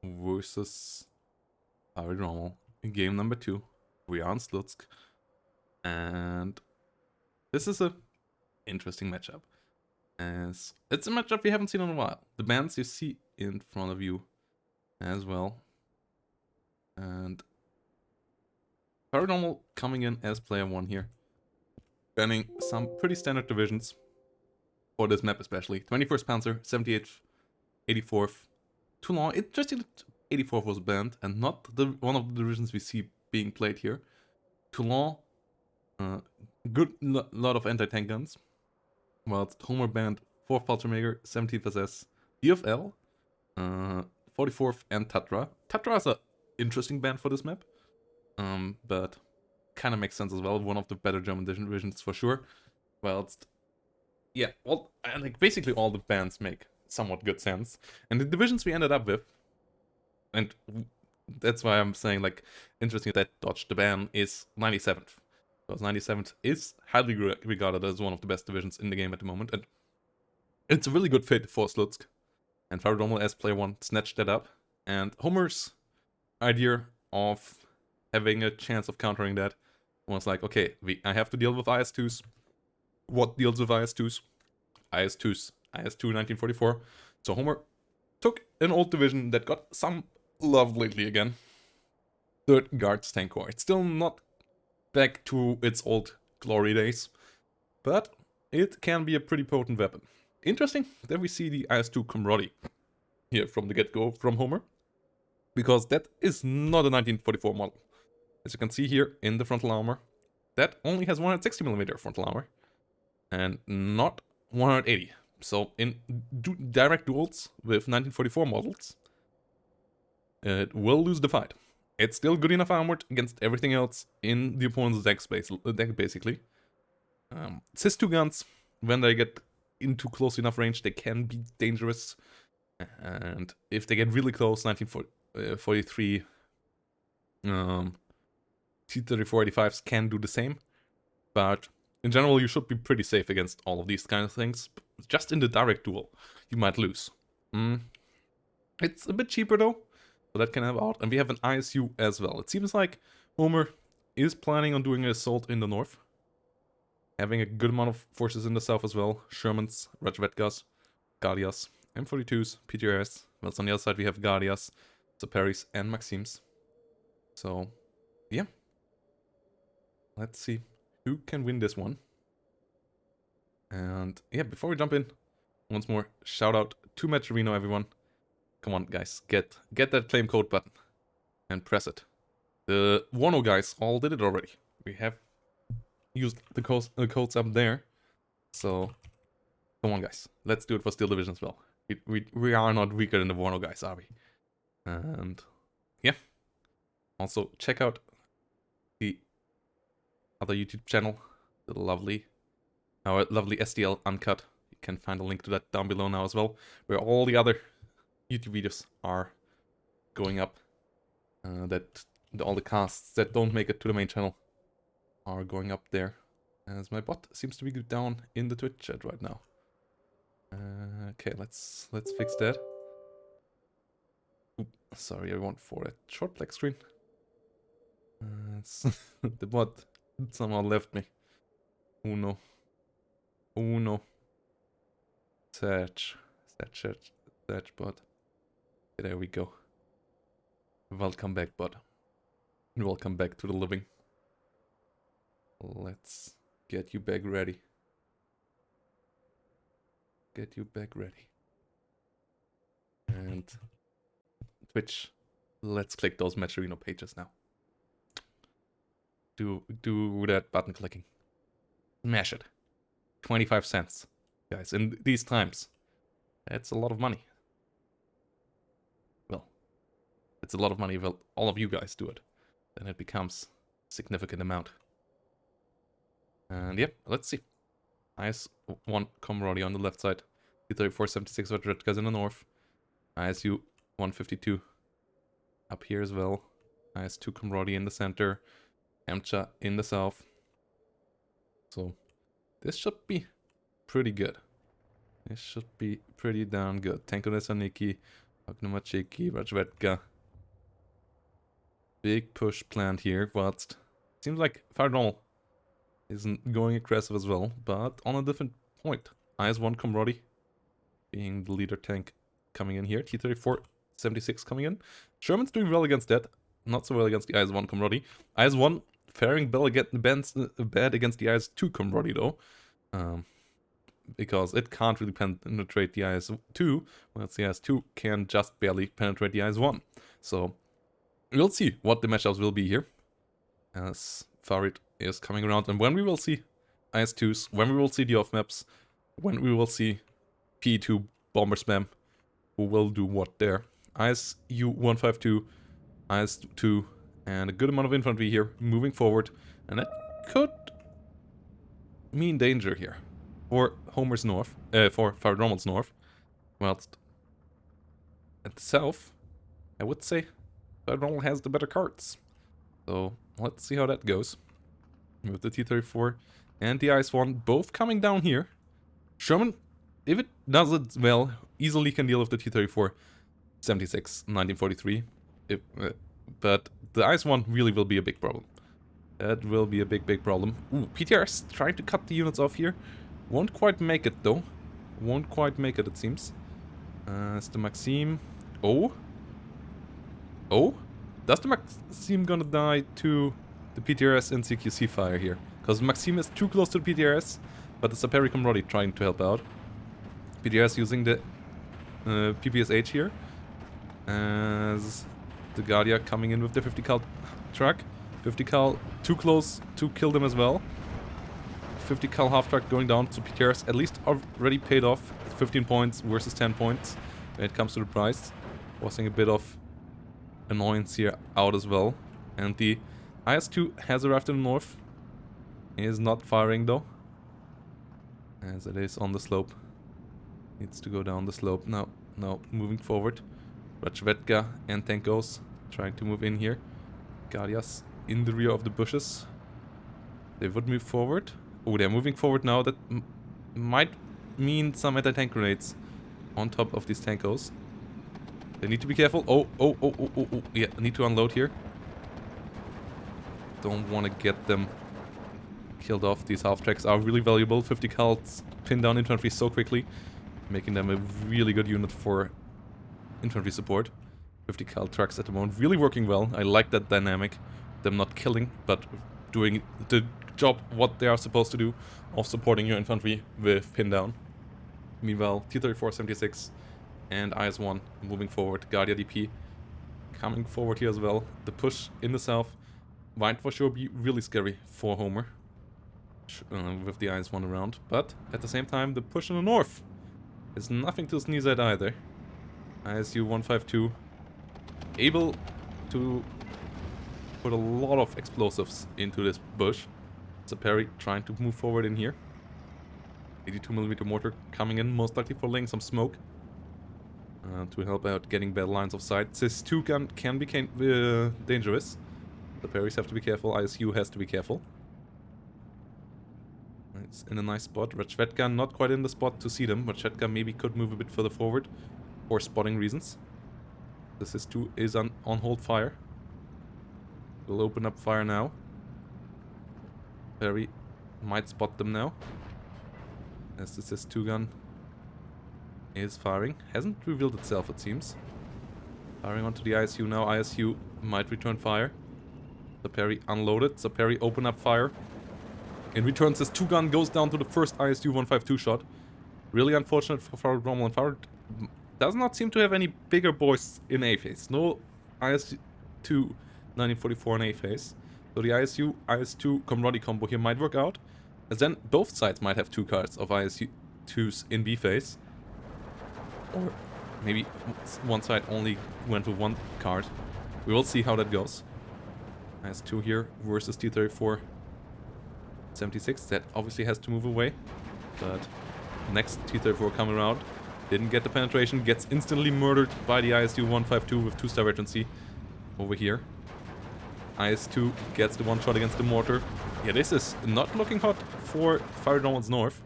Speaker 1: versus Farid Rommel in game number 2. We are on Slutsk. And this is a interesting matchup. As it's a matchup we haven't seen in a while. The bands you see in front of you as well. And Paranormal coming in as player 1 here. Banning some pretty standard divisions for this map especially. 21st Panzer, 78th, 84th. Toulon, interesting that 84th was banned and not one of the divisions we see being played here. Toulon, good lot of anti-tank guns. Whilst Homer banned 4th Paltramaker, 17th SS, DFL, 44th, and Tatra. Tatra is an interesting band for this map, but kind of makes sense as well. One of the better German divisions for sure. Whilst, yeah, like basically all the bands make somewhat good sense. And the divisions we ended up with, and that's why I'm saying like interesting that dodged the ban, is 97th. Because 97th is highly regarded as one of the best divisions in the game at the moment, and it's a really good fit for Slutsk. And Farid Rommel as player 1 snatched that up. And Homer's idea of having a chance of countering that was like, okay, I have to deal with IS-2s. What deals with IS-2s? IS-2s. IS-2 1944. So Homer took an old division that got some love lately again. 3rd Guards Tank Corps. It's still not back to its old glory days, but it can be a pretty potent weapon. Interesting that we see the IS-2 Camaraderie here from the get-go from Homer, because that is not a 1944 model. As you can see here in the frontal armor, that only has 160mm frontal armor, and not 180. So in direct duels with 1944 models, it will lose the fight. It's still good enough armored against everything else in the opponent's deck, basically. SIS-2 guns, when they get into close enough range, they can be dangerous. And if they get really close, 1943 T-34-85s can do the same. But in general, you should be pretty safe against all of these kind of things. Just in the direct duel, you might lose. It's a bit cheaper though, so that can help out. And we have an ISU as well. It seems like Homer is planning on doing an assault in the north. Having a good amount of forces in the south as well. Shermans, Rajvetkas, Guardias, M42s, PTRS. Well, on the other side we have Guardias, Saperis, and Maxims. So, yeah. Let's see who can win this one. And yeah, before we jump in, once more, shout out to Metrino, everyone. Come on, guys, get that claim code button and press it. The Wano guys all did it already. We have used the codes up there. So, come on, guys. Let's do it for Steel Division as well. We are not weaker than the Wano guys, are we? And yeah. Also, check out the other YouTube channel, our lovely SDL Uncut. You can find a link to that down below now as well, where all the other YouTube videos are going up. All the casts that don't make it to the main channel are going up there. As my bot seems to be down in the Twitch chat right now. Okay, let's fix that. Oop, sorry everyone for that short black screen. The bot somehow left me. Oh no. Oh no. Search bot. There we go. Welcome back, bot. Welcome back to the living. Let's get you back ready. Get you back ready. And Twitch, let's click those Metrino pages now. Do that button clicking. Smash it. 25 cents. Guys, in these times, that's a lot of money. Well, it's a lot of money if all of you guys do it. Then it becomes a significant amount. And yep, let's see. IS-1 Comrade on the left side. T-34-76 Red in the north. ISU 152 up here as well. IS-2 Comrade in the center. Amcha in the south. So this should be pretty good. This should be pretty darn good. Tanko Nesaniki, Agnomachiki, Rajvetka. Big push planned here, but seems like Farid isn't going aggressive as well, but on a different point. IS-1 Comrade being the leader tank coming in here. T-34-76 coming in. Sherman's doing well against that. Not so well against the IS-1 Comrade. IS-1 faring bad against the IS-2 Comrade though. Because it can't really penetrate the IS-2, whereas the IS-2 can just barely penetrate the IS-1. So we'll see what the matchups will be here. As Farid is coming around, and when we will see IS-2s, when we will see the off-maps, when we will see P2 bomber spam, who will do what there. ISU-152, IS-2, and a good amount of infantry here moving forward, and that could mean danger here for Homer's north, for Farid Rommel's north. Whilst at the south, I would say Farid Rommel has the better cards. So let's see how that goes. With the T-34 and the IS-1 both coming down here. Sherman, if it does it well, easily can deal with the T-34 76 1943. But the IS-1 really will be a big problem. That will be a big problem. Ooh, PTR's trying to cut the units off here. Won't quite make it though. Won't quite make it, it seems. It's the Maxime. Oh? Does the Maxime gonna die to the PTRS and CQC fire here? Because Maxime is too close to the PTRS, but it's a Perry Comrade trying to help out. PTRS using the PPSH here. As the Guardia coming in with the 50 cal truck. 50 cal too close to kill them as well. 50 cal half truck going down to PTRS, at least already paid off. 15 points versus 10 points when it comes to the price. Forcing a bit of annoyance here out as well. And the IS-2 has arrived in the north. He is not firing though, as it is on the slope. Needs to go down the slope now. Moving forward. Rajvetka and Tankos trying to move in here. Guardias in the rear of the bushes. They would move forward. Oh, they're moving forward now. That might mean some anti-tank grenades on top of these Tankos. They need to be careful. Oh. Yeah, need to unload here. Don't want to get them killed off. These half-tracks are really valuable. 50 cals pin down infantry so quickly, making them a really good unit for infantry support. 50 cal trucks at the moment really working well. I like that dynamic. Them not killing, but doing the job what they are supposed to do of supporting your infantry with pin down. Meanwhile, T-34, 76 and IS-1 moving forward. Guardia DP coming forward here as well. The push in the south might for sure be really scary for Homer with the IS-1 around. But at the same time, the push in the north is nothing to sneeze at either. ISU-152 able to put a lot of explosives into this bush. So Perry trying to move forward in here. 82mm mortar coming in, most likely for laying some smoke to help out getting better lines of sight. This 2 gun can be dangerous. The Perrys have to be careful. ISU has to be careful. It's in a nice spot. Red Shotgun not quite in the spot to see them, but Shotgun maybe could move a bit further forward for spotting reasons. This is 2 is on hold fire. We'll open up fire now. Perry might spot them now. As this is 2 gun is firing. Hasn't revealed itself, it seems. Firing onto the ISU now. ISU might return fire. The Perry unloaded. So Perry open up fire. In return, this 2 gun goes down to the first ISU 152 shot. Really unfortunate for Farid Rommel. And Farid does not seem to have any bigger boys in A phase. No ISU 1944 in A phase. So the ISU IS2 Comrade combo here might work out. As then both sides might have 2 cards of ISU2s in B phase. Or maybe one side only went with 1 card. We will see how that goes. IS2 here versus T-34 76. That obviously has to move away. But next T-34 coming around. Didn't get the penetration. Gets instantly murdered by the ISU-152 with 2-star veterancy over here. IS-2 gets the 1 shot against the mortar. Yeah, this is not looking hot for Farid Rommel's north.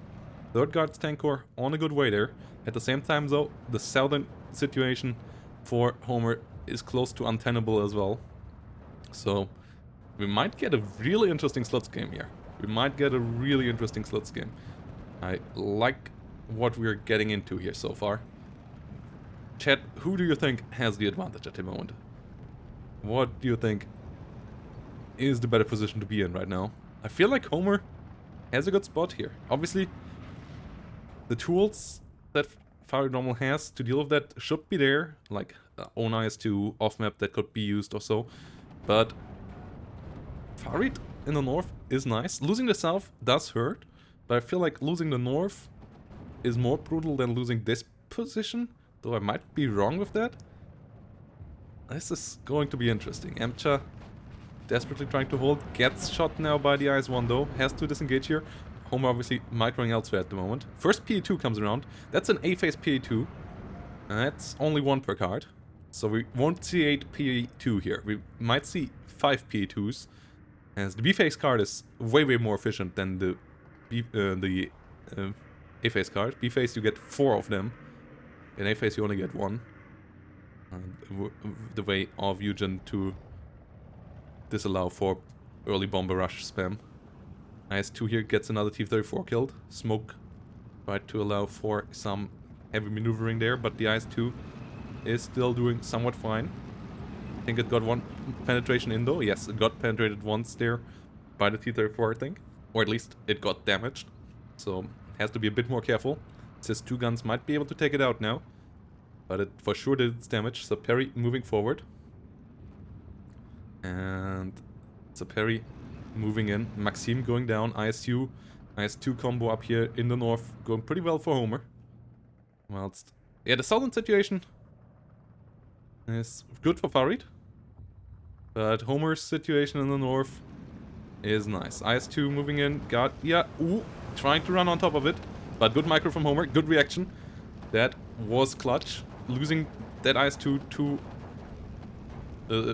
Speaker 1: 3rd Guards tank corps on a good way there. At the same time though, the southern situation for Homer is close to untenable as well. So we might get a really interesting slots game here. We might get a really interesting slots game. I like what we're getting into here so far. Chat, who do you think has the advantage at the moment? What do you think is the better position to be in right now? I feel like Homer has a good spot here. Obviously, the tools that Farid Rommel has to deal with that should be there, like own IS2 off map that could be used or so. But Farid in the north is nice. Losing the south does hurt, but I feel like losing the north is more brutal than losing this position, though I might be wrong with that. This is going to be interesting. Amcha desperately trying to hold, gets shot now by the IS-1 though, has to disengage here. Homer obviously microing elsewhere at the moment. First PA2 comes around. That's an A-phase PA2. That's only 1 per card. So we won't see 8 PA2 here. We might see 5 PA2s. As the B-phase card is way more efficient than the A-phase card. B-phase you get 4 of them. In A-phase you only get 1. The way of Eugen to disallow for early bomber rush spam. IS-2 here gets another T-34 killed. Smoke tried to allow for some heavy maneuvering there, but the IS-2 is still doing somewhat fine. I think it got 1 penetration in though. Yes, it got penetrated once there by the T-34, I think. Or at least it got damaged. So has to be a bit more careful. Says 2 guns might be able to take it out now. But it for sure did its damage. So Perry moving forward. And so Perry moving in. Maxime going down. ISU. IS-2 combo up here in the north. Going pretty well for Homer. Whilst, yeah, the southern situation is good for Farid. But Homer's situation in the north is nice. IS-2 moving in. Got, yeah, ooh, trying to run on top of it. But good micro from Homer. Good reaction. That was clutch. Losing that IS-2 to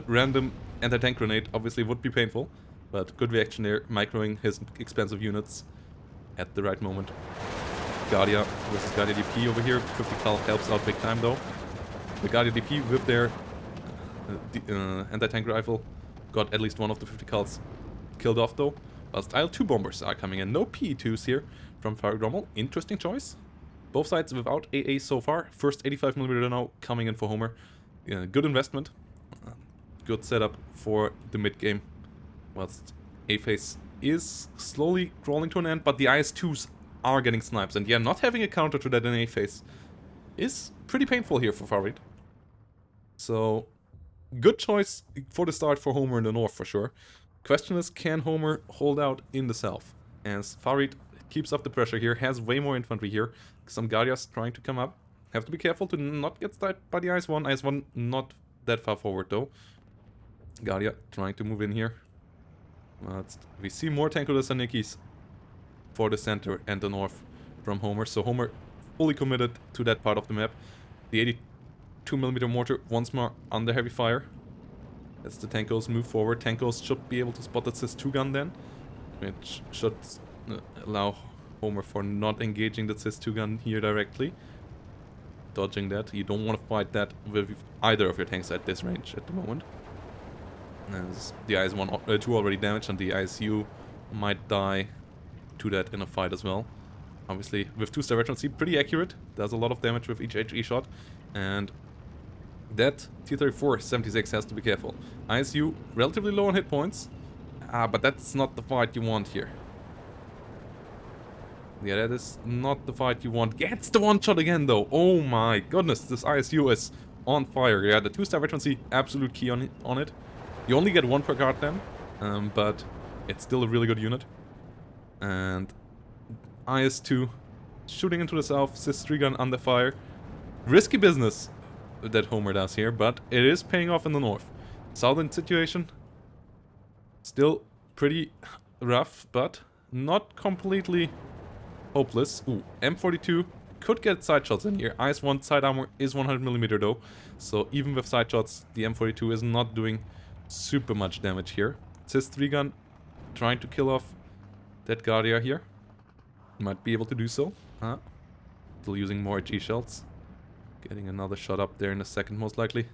Speaker 1: random anti-tank grenade obviously would be painful. But good reaction there. Microing his expensive units at the right moment. Guardia versus Guardia DP over here. 50 cal helps out big time though. The Guardia DP with their anti-tank rifle got at least 1 of the 50 cals killed off though. Whilst IL-2 bombers are coming in. No PE2s here from Farid Rommel. Interesting choice. Both sides without AA so far. First 85mm now coming in for Homer. Good investment. Good setup for the mid game. Whilst A-phase is slowly crawling to an end, but the IS-2s are getting snipes. And yeah, not having a counter to that in A phase is pretty painful here for Farid. So, good choice for the start for Homer in the north for sure. Question is, can Homer hold out in the south? As Farid keeps up the pressure here, has way more infantry here. Some Guardias trying to come up. Have to be careful to not get sniped by the IS-1. IS-1 not that far forward though. Guardia trying to move in here. But we see more Tankudas and Nikis for the center and the north from Homer. So Homer fully committed to that part of the map. The 82mm mortar once more under heavy fire. As the Tankos move forward. Tankos should be able to spot the CIS-2 gun then. Which should allow Homer for not engaging the CIS-2 gun here directly. Dodging that. You don't want to fight that with either of your tanks at this range at the moment. As the IS-2 already damaged and the ISU might die to that in a fight as well. Obviously, with 2-star veteran C, pretty accurate. Does a lot of damage with each HE shot. And that T-34 76 has to be careful. ISU relatively low on hit points. But that's not the fight you want here. Yeah, that is not the fight you want. Gets the one shot again though. Oh my goodness, this ISU is on fire. Yeah, the 2-star veteran C, absolute key on it. You only get 1 per card then, but it's still a really good unit. And IS-2 shooting into the south, CIS-3 gun under fire. Risky business that Homer does here, but it is paying off in the north. Southern situation, still pretty rough, but not completely hopeless. Ooh, M42 could get side shots in here. IS-1 side armor is 100mm though, so even with side shots, the M42 is not doing super much damage here. CIS-3 gun trying to kill off that Guardia here. Might be able to do so. Still using more G shells. Getting another shot up there in a second most likely.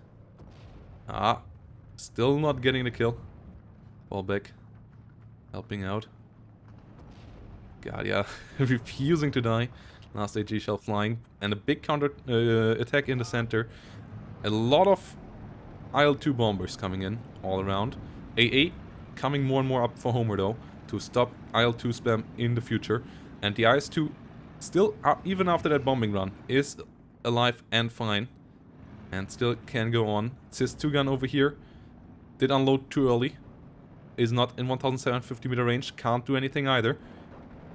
Speaker 1: Still not getting the kill. Fall back. Helping out. Guardia refusing to die. Last AG shell flying. And a big counter attack in the center. A lot of IL-2 bombers coming in all around. AA coming more and more up for Homer though, to stop IL-2 spam in the future. And the IS-2 still, even after that bombing run, is alive and fine. And still can go on. CIS-2 gun over here did unload too early. Is not in 1750 meter range, can't do anything either.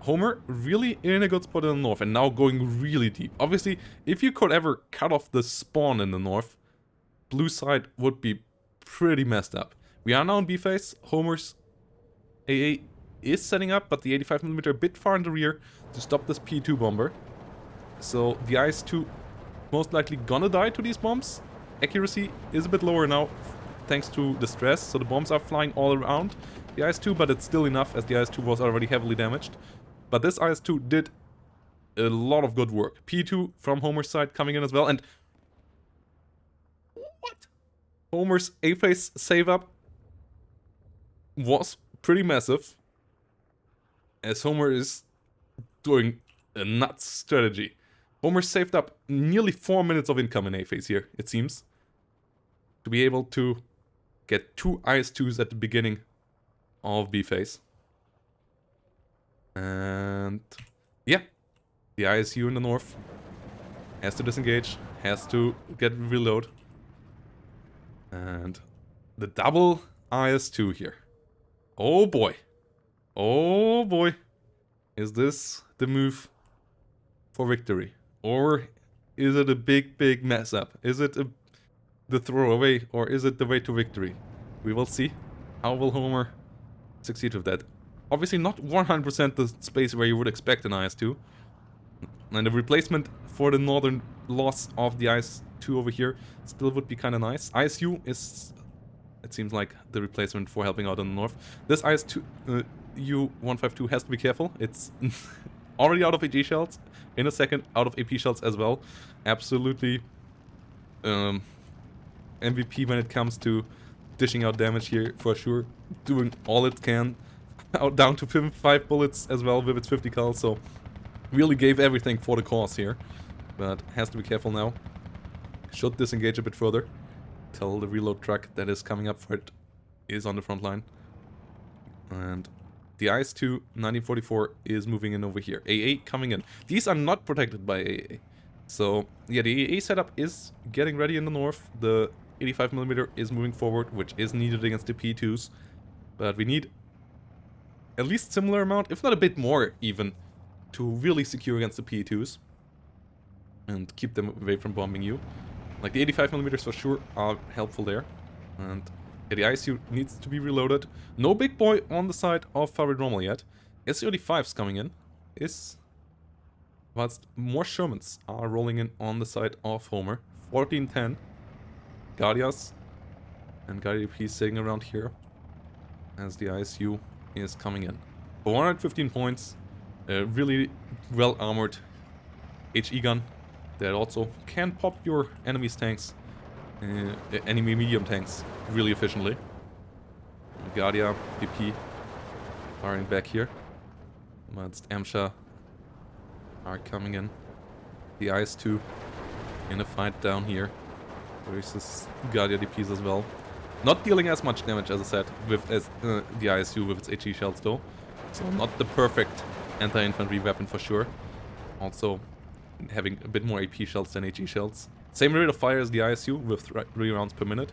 Speaker 1: Homer really in a good spot in the north and now going really deep. Obviously, if you could ever cut off the spawn in the north, blue side would be pretty messed up. We are now in B phase. Homer's AA is setting up, but the 85mm a bit far in the rear to stop this P2 bomber. So the IS-2 most likely gonna die to these bombs. Accuracy is a bit lower now thanks to the stress, so the bombs are flying all around the IS-2, but it's still enough as the IS-2 was already heavily damaged. But this IS-2 did a lot of good work. P2 from Homer's side coming in as well, and what? Homer's A-phase save-up was pretty massive, as Homer is doing a nuts strategy. Homer saved up nearly 4 minutes of income in A-phase here, it seems, to be able to get 2 IS-2s at the beginning of B-phase. And yeah, the ISU in the north has to disengage, has to get reload. And the double IS-2 here. Oh boy. Oh boy. Is this the move for victory? Or is it a big mess up? Is it the throwaway, or is it the way to victory? We will see. How will Homer succeed with that? Obviously not 100% the space where you would expect an IS-2. And the replacement for the northern loss of the IS-2 over here still would be kind of nice. ISU is, it seems like, the replacement for helping out in the north. This IS-2 U-152 has to be careful. It's already out of AG shells. In a second, out of AP shells as well. Absolutely MVP when it comes to dishing out damage here, for sure. Doing all it can. Out down to 5 bullets as well with its 50 cal, so really gave everything for the cause here. But has to be careful now. Should disengage a bit further. Till the reload truck that is coming up for it is on the front line. And The IS-2 1944 is moving in over here. AA coming in. These are not protected by AA. So, yeah, the AA setup is getting ready in the north. The 85mm is moving forward, which is needed against the P2s. But we need at least similar amount, if not a bit more even, to really secure against the P2s. And keep them away from bombing you. Like, the 85mm for sure are helpful there. And yeah, the ISU needs to be reloaded. No big boy on the side of Farid Rommel yet. SD5's coming in. Whilst more Shermans are rolling in on the side of Homer. 14-10. Guardias. And Guardia DP sitting around here. As the ISU is coming in. 415 points. Really well armored HE gun. That also can pop your enemy's tanks. Enemy medium tanks really efficiently. Guardia DP firing back here. Whilst Amsha are coming in. The IS-2 in a fight down here versus Guardia DPs as well. Not dealing as much damage as I said as the IS-2 with its HE shells though. So not the perfect anti-infantry weapon for sure. Also having a bit more AP shells than HE shells. Same rate of fire as the ISU with 3 rounds per minute.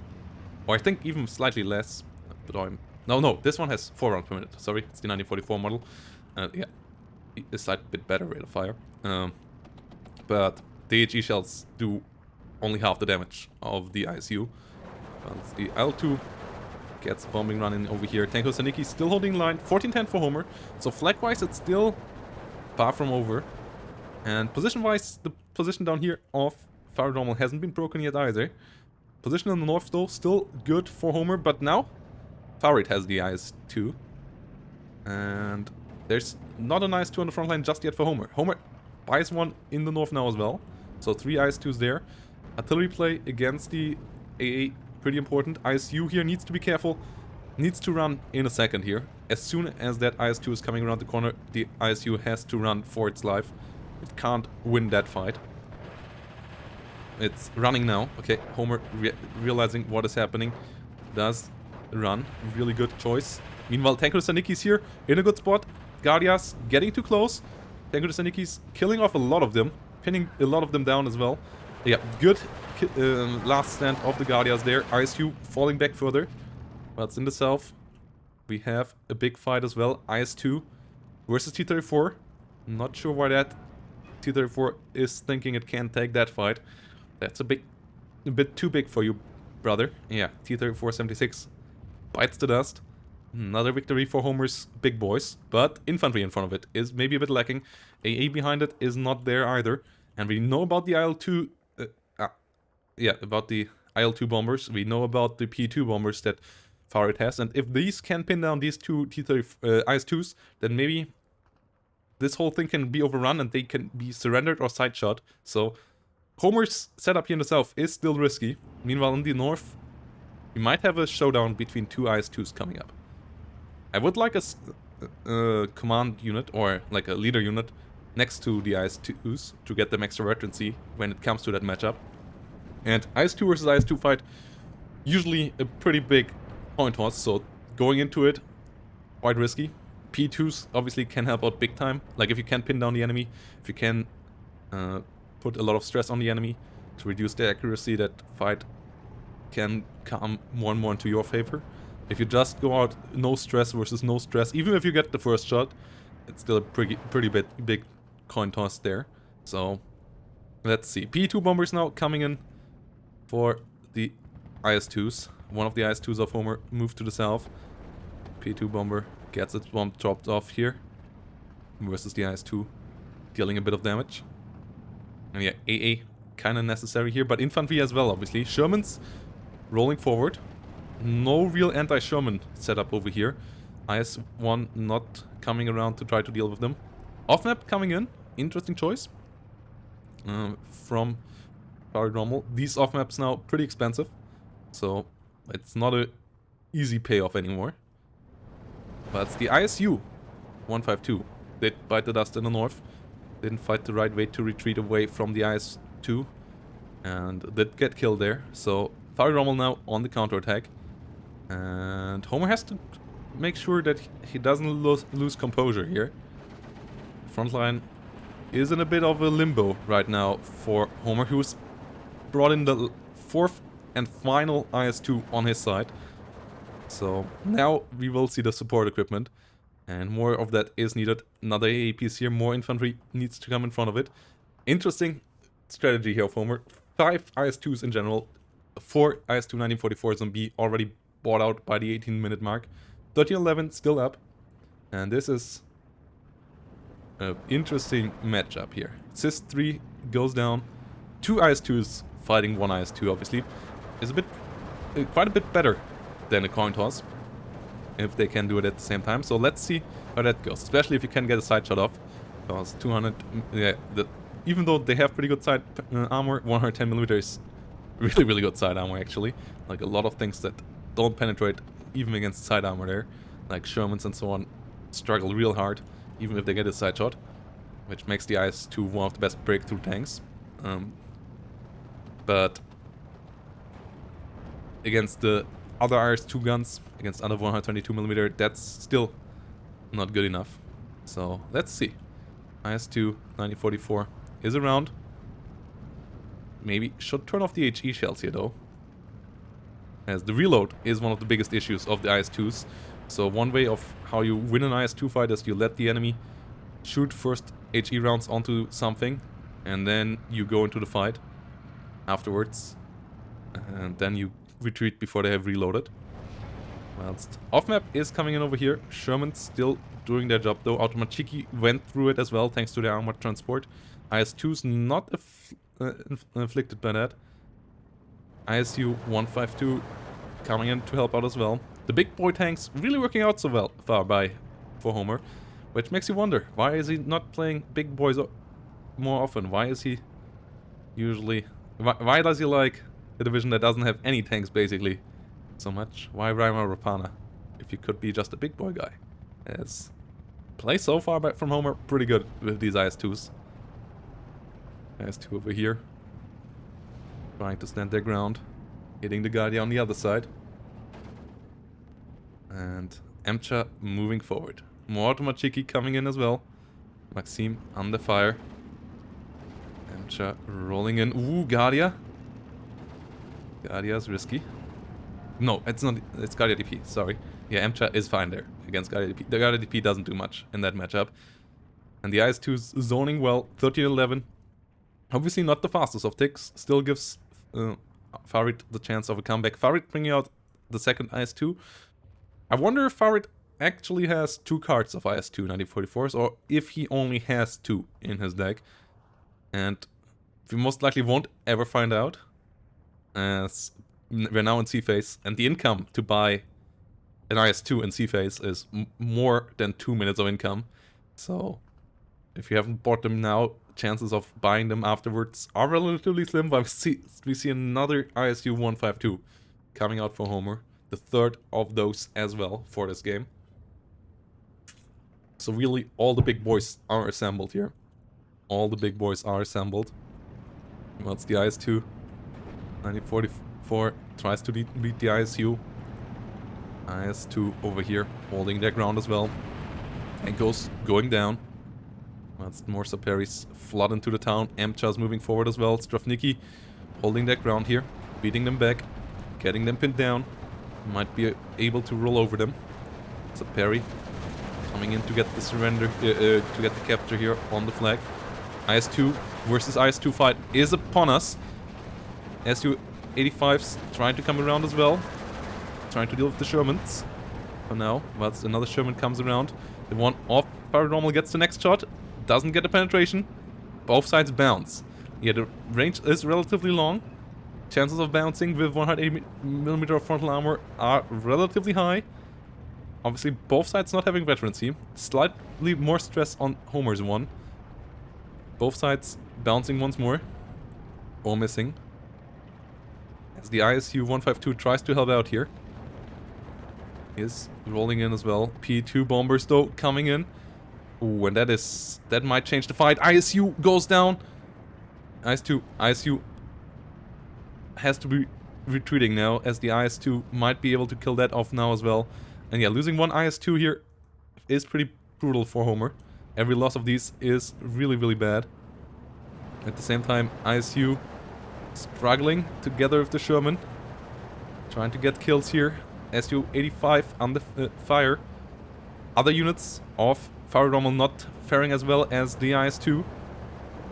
Speaker 1: Or I think even slightly less. But no, this one has 4 rounds per minute. Sorry, it's the 1944 model. Yeah, a slight bit better rate of fire. But the HE shells do only half the damage of the ISU. But the L2 gets bombing run in over here. Tanko Saniki still holding line. 14-10 for Homer. So flag-wise, it's still far from over. And position-wise, the position down here of Farid Rommel hasn't been broken yet either. Position in the north, though, still good for Homer. But now, Farid has the IS-2. And there's not an IS-2 on the front line just yet for Homer. Homer buys one in the north now as well. So 3 IS-2s there. Artillery play against the AA, pretty important. ISU here needs to be careful. Needs to run in a second here. As soon as that IS-2 is coming around the corner, the ISU has to run for its life. It can't win that fight. It's running now. Okay, Homer realizing what is happening. Does run. Really good choice. Meanwhile, Tanko Saniki's here in a good spot. Guardias getting too close. Tanko Saniki's killing off a lot of them. Pinning a lot of them down as well. Yeah, good last stand of the Guardias there. ISU falling back further. But in the south, we have a big fight as well. IS-2 versus T-34. Not sure why that T-34 is thinking it can't take that fight. That's a bit too big for you, brother. Yeah, T-34-76 bites the dust. Another victory for Homer's big boys. But infantry in front of it is maybe a bit lacking. AA behind it is not there either. And we know about the IL-2... about the IL-2 bombers. We know about the P2 bombers that Farid has. And if these can pin down these two IS-2s, then maybe this whole thing can be overrun and they can be surrendered or side shot. So Homer's setup here in the south is still risky. Meanwhile, in the north, we might have a showdown between 2 IS-2s coming up. I would like a command unit or like a leader unit next to the IS-2s to get them extra veterancy when it comes to that matchup. And IS-2 versus IS-2 fight, usually a pretty big coin toss, so going into it, quite risky. P2s obviously can help out big time. Like if you can pin down the enemy, if you can put a lot of stress on the enemy to reduce their accuracy, that fight can come more and more into your favor. If you just go out no stress versus no stress, even if you get the first shot, it's still a pretty big coin toss there. So let's see. P2 bombers now coming in for the IS-2s. One of the IS-2s of Homer moved to the south. P2 bomber gets its bomb dropped off here versus the IS-2, dealing a bit of damage. And yeah, AA kind of necessary here, but infantry as well, obviously. Shermans rolling forward. No real anti-Sherman setup over here. IS-1 not coming around to try to deal with them. Off-map coming in. Interesting choice from Farid Rommel. These off-maps now pretty expensive, so it's not a easy payoff anymore. But it's the ISU 152 did bite the dust in the north. Didn't fight the right way to retreat away from the IS-2 and did get killed there. So Farid Rommel now on the counterattack. And Homer has to make sure that he doesn't lose composure here. The front line is in a bit of a limbo right now for Homer, who's brought in the fourth and final IS-2 on his side. So now we will see the support equipment, and more of that is needed. Another AAPs here, more infantry needs to come in front of it. Interesting strategy here of Homer. 5 IS-2s in general, 4 IS-2 1944s on B already bought out by the 18-minute mark. 13-11 still up, and this is an interesting matchup here. Sys-3 goes down, 2 IS-2s fighting 1 IS-2 obviously is a bit, quite a bit better than a coin toss, if they can do it at the same time. So let's see how that goes, especially if you can get a side shot off, because 200, yeah, even though they have pretty good side armor, 110mm is really, really good side armor actually. Like a lot of things that don't penetrate even against side armor there, like Shermans and so on, struggle real hard, even if they get a side shot, which makes the IS-2 one of the best breakthrough tanks. But against the other IS-2 guns, against other 122mm, that's still not good enough. So let's see. IS-2 1944 is around. Maybe should turn off the HE shells here though, as the reload is one of the biggest issues of the IS-2s. So one way of how you win an IS-2 fight is you let the enemy shoot first HE rounds onto something, and then you go into the fight afterwards, and then you retreat before they have reloaded. Whilst off-map is coming in over here. Sherman's still doing their job though. Automachiki went through it as well thanks to the armored transport. IS-2's not afflicted by that. ISU 152 coming in to help out as well. The big boy tanks really working out so well for Homer, which makes you wonder, why is he not playing big boys more often? Why is he usually... Why does he like a division that doesn't have any tanks basically so much? Why Raima Rapana if you could be just a big boy guy? As play so far back from Homer pretty good with these IS-2s. IS-2 over here, trying to stand their ground, hitting the Guardia on the other side. And Emcha moving forward. More Automachiki coming in as well. Maxime under fire. Emcha rolling in. Ooh, Guardia. Guardia's risky. No, it's not. It's Guardia DP, sorry. Yeah, Emcha is fine there against Guardia DP. The Guardia DP doesn't do much in that matchup. And the IS-2's zoning well. 13-11. Obviously not the fastest of ticks. Still gives Farid the chance of a comeback. Farid bringing out the second IS-2. I wonder if Farid actually has 2 cards of IS-2 1944s, or if he only has 2 in his deck. And we most likely won't ever find out, as we're now in C-phase, and the income to buy an IS-2 in C-phase is more than 2 minutes of income. So if you haven't bought them now, chances of buying them afterwards are relatively slim, but we see another ISU 152 coming out for Homer. The third of those as well for this game. So really all the big boys are assembled here. All the big boys are assembled. What's the IS-2? 1944 tries to beat the ISU. IS-2 over here holding their ground as well. Echo's going down. That's more Saperis flood into the town. Emcha's moving forward as well. Strafniki holding their ground here, beating them back, getting them pinned down. Might be able to roll over them. Saperi coming in to get the surrender, to get the capture here on the flag. IS-2 versus IS-2 fight is upon us. SU-85's trying to come around as well, trying to deal with the Shermans. For now, but another Sherman comes around. The one off Farid Rommel gets the next shot. Doesn't get the penetration. Both sides bounce. Yeah, the range is relatively long. Chances of bouncing with 180mm of frontal armor are relatively high. Obviously, both sides not having veterancy. Slightly more stress on Homer's one. Both sides bouncing once more. Or missing. As the ISU 152 tries to help out here. Is rolling in as well. P2 bombers though coming in. Ooh, and that might change the fight. ISU goes down. ISU has to be retreating now, as the IS-2 might be able to kill that off now as well. And yeah, losing one IS-2 here is pretty brutal for Homer. Every loss of these is really, really bad. At the same time, ISU struggling together with the Sherman. Trying to get kills here. SU-85 on the fire. Other units of Farid Rommel not faring as well as the IS-2.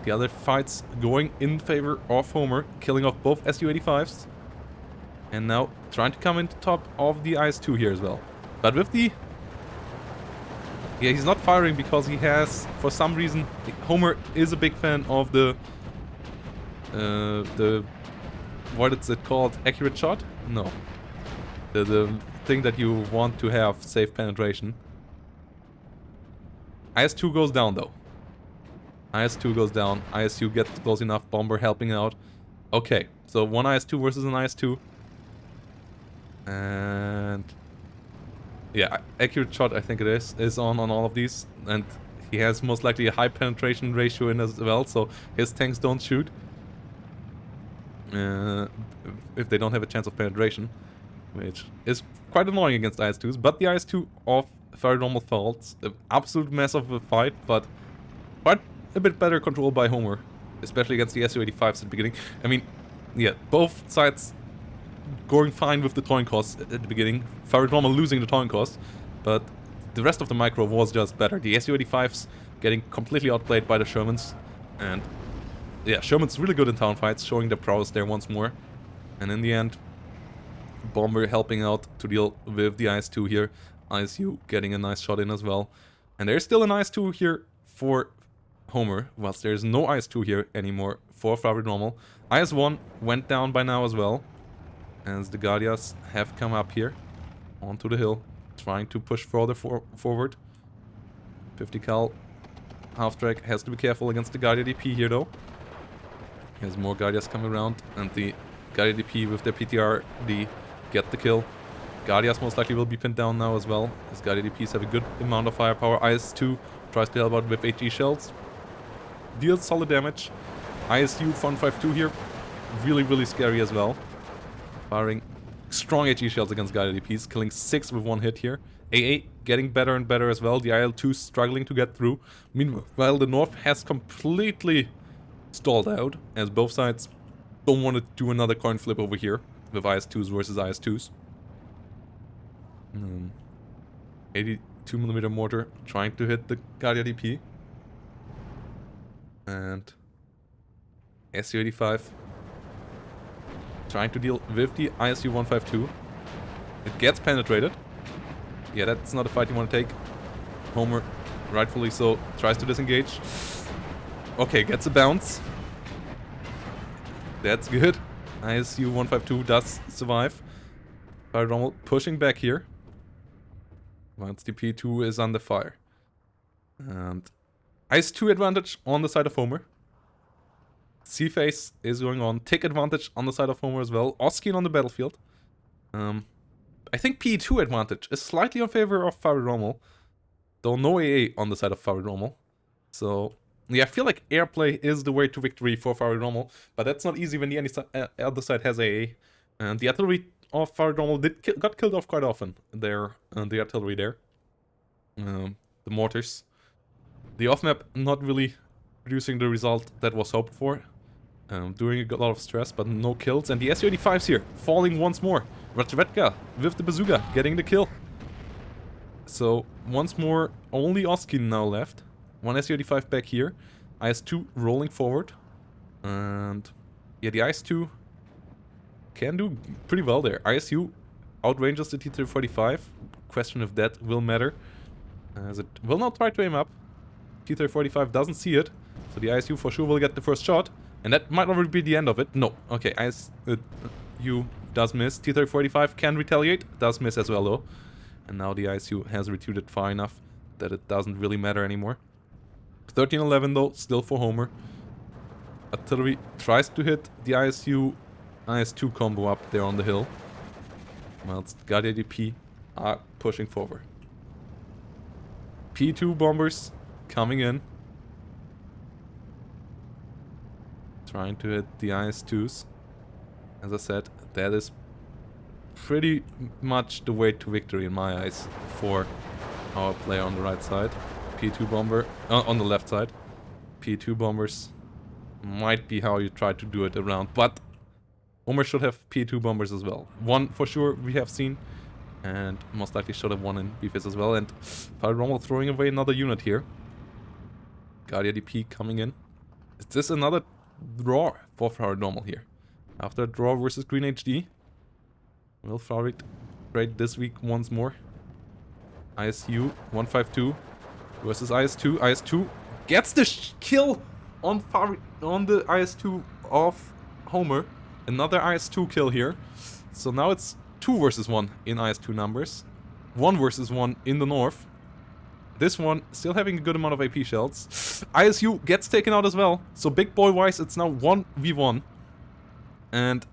Speaker 1: The other fights going in favor of Homer, killing off both SU-85s. And now trying to come into top of the IS-2 here as well. But with the... Yeah, he's not firing because he has, for some reason, Homer is a big fan of the what is it called? Accurate shot? No. The thing that you want to have safe penetration. IS-2 goes down though. IS-2 goes down. IS-2 gets close enough. Bomber helping out. Okay, so one IS-2 versus an IS-2. And... yeah, accurate shot I think it is on all of these. And he has most likely a high penetration ratio in as well, so his tanks don't shoot. If they don't have a chance of penetration. Which is quite annoying against IS-2s. But the IS-2 of Farid Rommel faults. An absolute mess of a fight, but quite a bit better control by Homer. Especially against the SU-85s at the beginning. I mean, yeah, both sides going fine with the towing costs at the beginning. Farid Rommel losing the towing costs. But the rest of the micro was just better. The SU-85s getting completely outplayed by the Shermans. And yeah, Sherman's really good in town fights, showing their prowess there once more. And in the end, Bomber helping out to deal with the IS-2 here. ISU getting a nice shot in as well. And there's still an IS-2 here for Homer, whilst there's no IS-2 here anymore for Farid Rommel. IS-1 went down by now as well, as the Guardias have come up here onto the hill, trying to push further forward. 50 cal half-track has to be careful against the Guardia DP here though. There's more Guardias coming around, and the Guardia DP with their PTR-D get the kill. Guardias most likely will be pinned down now as well, as Guardia DPs have a good amount of firepower. IS-2 tries to help out with HE shells. Deals solid damage. ISU 152 here, really, really scary as well. Firing strong HE shells against Guardia DPs, killing 6 with 1 hit here. AA getting better and better as well. The IL-2 struggling to get through. Meanwhile, the North has completely stalled out, as both sides don't want to do another coin flip over here with IS-2s versus IS-2s. 82mm mortar trying to hit the Guardia DP. And SU-85 trying to deal with the ISU-152. It gets penetrated. Yeah, that's not a fight you want to take. Homer, rightfully so, tries to disengage. Okay, gets a bounce. That's good. ISU-152 does survive. Farid Rommel pushing back here. Once the P2 is under fire. And IS-2 advantage on the side of Homer. C-Phase is going on. Tick advantage on the side of Homer as well. Oskin on the battlefield. I think P2 advantage is slightly in favor of Farid Rommel. Though no AA on the side of Farid Rommel. So, yeah, I feel like airplay is the way to victory for Farid Rommel. But that's not easy when the other side has AA. And the artillery of Farid Rommel got killed off quite often. There, the artillery there. The mortars. The off-map not really producing the result that was hoped for. Doing a lot of stress, but no kills. And the SU-85's here, falling once more. Rachevetka with the bazooka, getting the kill. So, once more, only Oskin now left. One SU-85 back here. IS-2 rolling forward. And yeah, the IS-2 can do pretty well there. ISU outranges the T-345. Question if that will matter, as it will not try to aim up. T-345 doesn't see it, so the ISU for sure will get the first shot. And that might already be the end of it. No. Okay, ISU does miss. T-345 can retaliate. Does miss as well, though. And now the ISU has retreated far enough that it doesn't really matter anymore. 13-11, though, still for Homer. Artillery tries to hit the ISU-IS-2 combo up there on the hill. Whilst Guardia DP are pushing forward. P2 bombers coming in. Trying to hit the IS-2s. As I said, that is pretty much the way to victory in my eyes for our player on the right side. P2 bomber on the left side. P2 bombers might be how you try to do it around, but Homer should have P2 bombers as well. One for sure we have seen, and most likely should have one in BFS as well. And Farid Rommel throwing away another unit here. Guardia DP coming in. Is this another draw for Farid Rommel here? After a draw versus Green HD, will Farid trade this week once more? ISU 152 versus IS2. IS2 gets the kill on Farid, on the IS2 of Homer. Another IS2 kill here. So now it's 2 versus 1 in IS2 numbers. 1 versus 1 in the north. This one still having a good amount of AP shells. ISU gets taken out as well. So big boy wise, it's now 1v1. And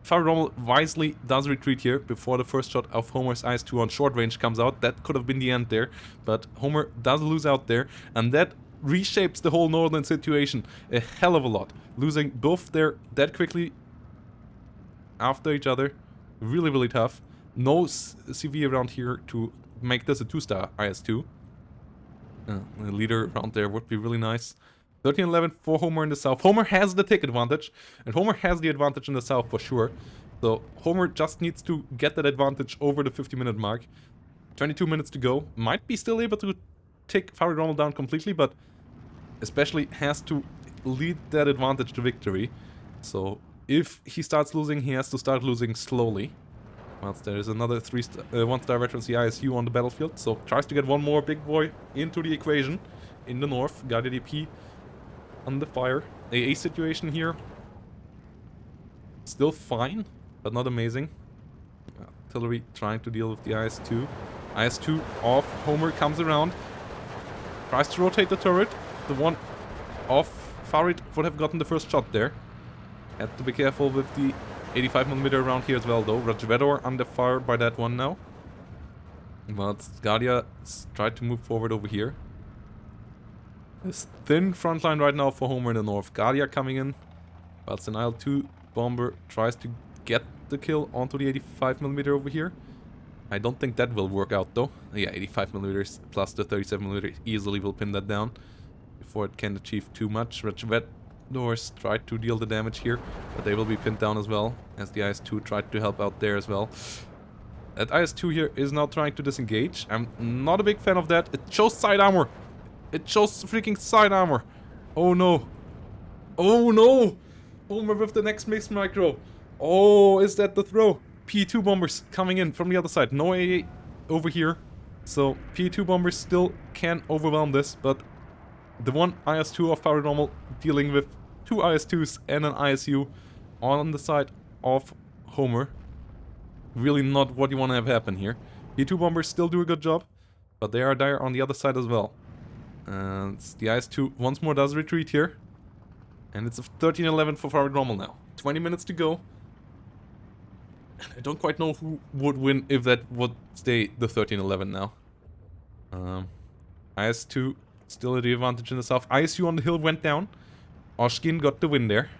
Speaker 1: Farid Rommel wisely does retreat here before the first shot of Homer's IS2 on short range comes out. That could have been the end there. But Homer does lose out there. And that reshapes the whole northern situation a hell of a lot. Losing both there that quickly after each other. Really, really tough. No CV around here to make this a 2-star IS2. A leader around there would be really nice. 13-11 for Homer in the south. Homer has the tick advantage, and Homer has the advantage in the south for sure. So Homer just needs to get that advantage over the 50-minute mark. 22 minutes to go. Might be still able to take Farid Rommel down completely, but especially has to lead that advantage to victory. So if he starts losing, he has to start losing slowly. Whilst there is another 1-star veteran ISU on the battlefield. So tries to get one more big boy into the equation in the north. Guardia DP on the fire. AA situation here. Still fine, but not amazing. Artillery trying to deal with the IS-2. IS-2 off. Homer comes around. Tries to rotate the turret. The one off Farid would have gotten the first shot there. Had to be careful with the 85mm around here as well though. Rajvedor under fire by that one now. But Guardia tried to move forward over here. This thin front line right now for Homer in the north. Guardia coming in. Whilst an IL-2 bomber tries to get the kill onto the 85mm over here. I don't think that will work out though. Yeah, 85mm plus the 37mm easily will pin that down before it can achieve too much. Rajvedors tried to deal the damage here, but they will be pinned down as well, as the IS-2 tried to help out there as well. That IS-2 here is now trying to disengage. I'm not a big fan of that. It shows side armor. It shows freaking side armor. Oh no. Oh no. Homer with the next mixed micro. Oh, is that the throw? P2 bombers coming in from the other side. No AA over here. So P2 bombers still can overwhelm this, but the one IS-2 of Farid Rommel dealing with 2 IS-2s and an ISU on the side of Homer. Really not what you want to have happen here. P2 bombers still do a good job, but they are dire on the other side as well. And the IS-2 once more does retreat here. And it's a 13-11 for Farid Rommel now. 20 minutes to go. I don't quite know who would win if that would stay the 13-11 now. IS-2 still at the advantage in the south. ISU on the hill went down. Oshkin got the win there.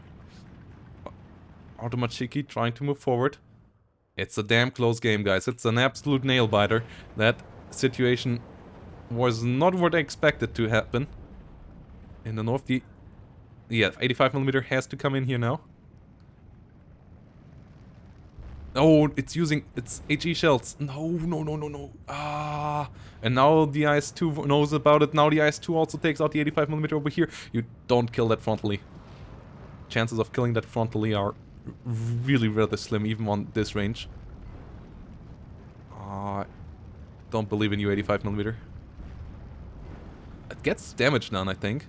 Speaker 1: Automachiki trying to move forward. It's a damn close game, guys. It's an absolute nail-biter. That situation was not what I expected to happen. In the north, the 85mm has to come in here now. Oh, it's using its HE shells. No. Ah. And now the IS-2 knows about it. Now the IS-2 also takes out the 85mm over here. You don't kill that frontally. Chances of killing that frontally are really rather slim, even on this range. Don't believe in you, 85mm. It gets damage done, I think.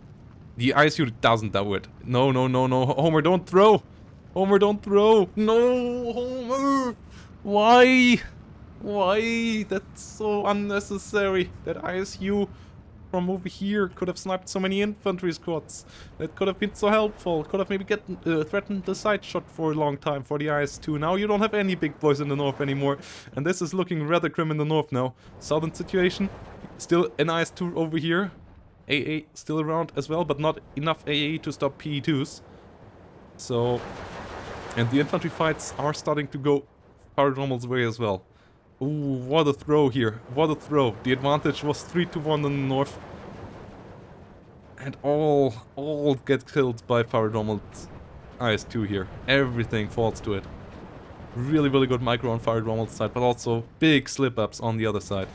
Speaker 1: The ISU doesn't do it. No. Homer, don't throw! Homer, don't throw! No, Homer! Why? Why? That's so unnecessary. That ISU from over here could have sniped so many infantry squads. That could have been so helpful. Could have maybe threatened the side shot for a long time for the IS-2. Now you don't have any big boys in the north anymore. And this is looking rather grim in the north now. Southern situation. Still an IS-2 over here. AA still around as well, but not enough AA to stop PE2s. So... And the infantry fights are starting to go Farid Rommel's way as well. Ooh, what a throw here. What a throw. The advantage was 3-1 in the north. And all get killed by Farid Rommel's IS-2 here. Everything falls to it. Really, really good micro on Farid Rommel's side, but also big slip-ups on the other side.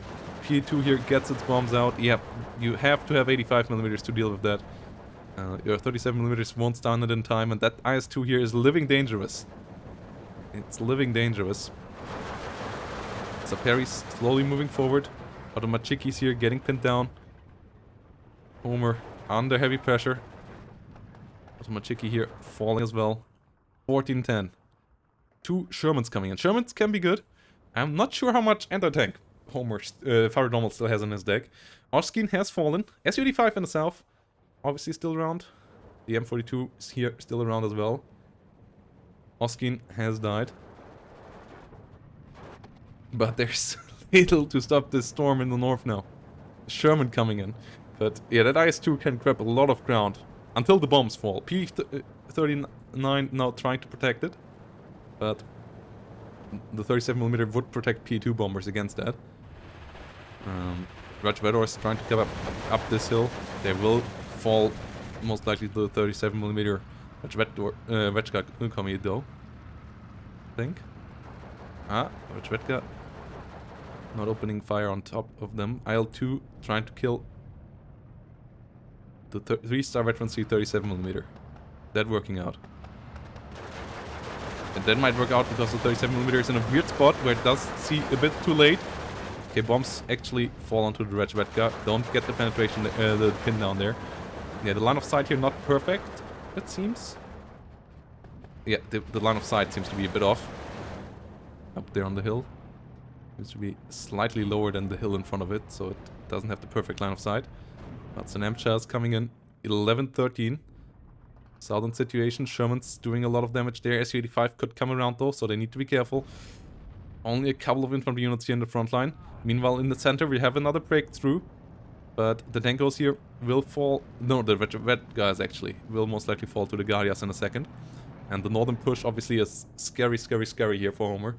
Speaker 1: P2 here gets its bombs out. Yep, you have to have 85mm to deal with that. Your 37mm won't stun it in time, and that IS-2 here is living dangerous. It's living dangerous. Saperi's slowly moving forward. Automachiki's here getting pinned down. Homer under heavy pressure. Automachiki here falling as well. 14-10. 2 Shermans coming in. Shermans can be good. I'm not sure how much anti-tank Farid Rommel still has in his deck. Orskin has fallen. SU-85 in the south. Obviously still around. The M42 is here, still around as well. Orskin has died. But there's little to stop this storm in the north now. Sherman coming in. But yeah, that IS-2 can grab a lot of ground. Until the bombs fall. P-39 now trying to protect it. But the 37mm would protect P2 bombers against that. Rajvedor is trying to come up this hill. They will fall most likely to the 37mm Rajvedka coming though. I think. Rajvedka not opening fire on top of them. IL-2 trying to kill the 3-star veteran C-37mm. That working out. And that might work out because the 37mm is in a weird spot where it does see a bit too late. Okay, bombs actually fall onto the Rajvedka. Don't get the penetration, the pin down there. Yeah, the line of sight here not perfect, it seems. Yeah, the line of sight seems to be a bit off. Up there on the hill. Seems to be slightly lower than the hill in front of it, so it doesn't have the perfect line of sight. That's an M-Chaz coming in. 11-13. Southern situation. Sherman's doing a lot of damage there. SU-85 could come around though, so they need to be careful. Only a couple of infantry units here in the front line. Meanwhile, in the center, we have another breakthrough. But the Tankos here will fall... No, the red guys actually will most likely fall to the Guardias in a second. And the northern push obviously is scary, scary, scary here for Homer.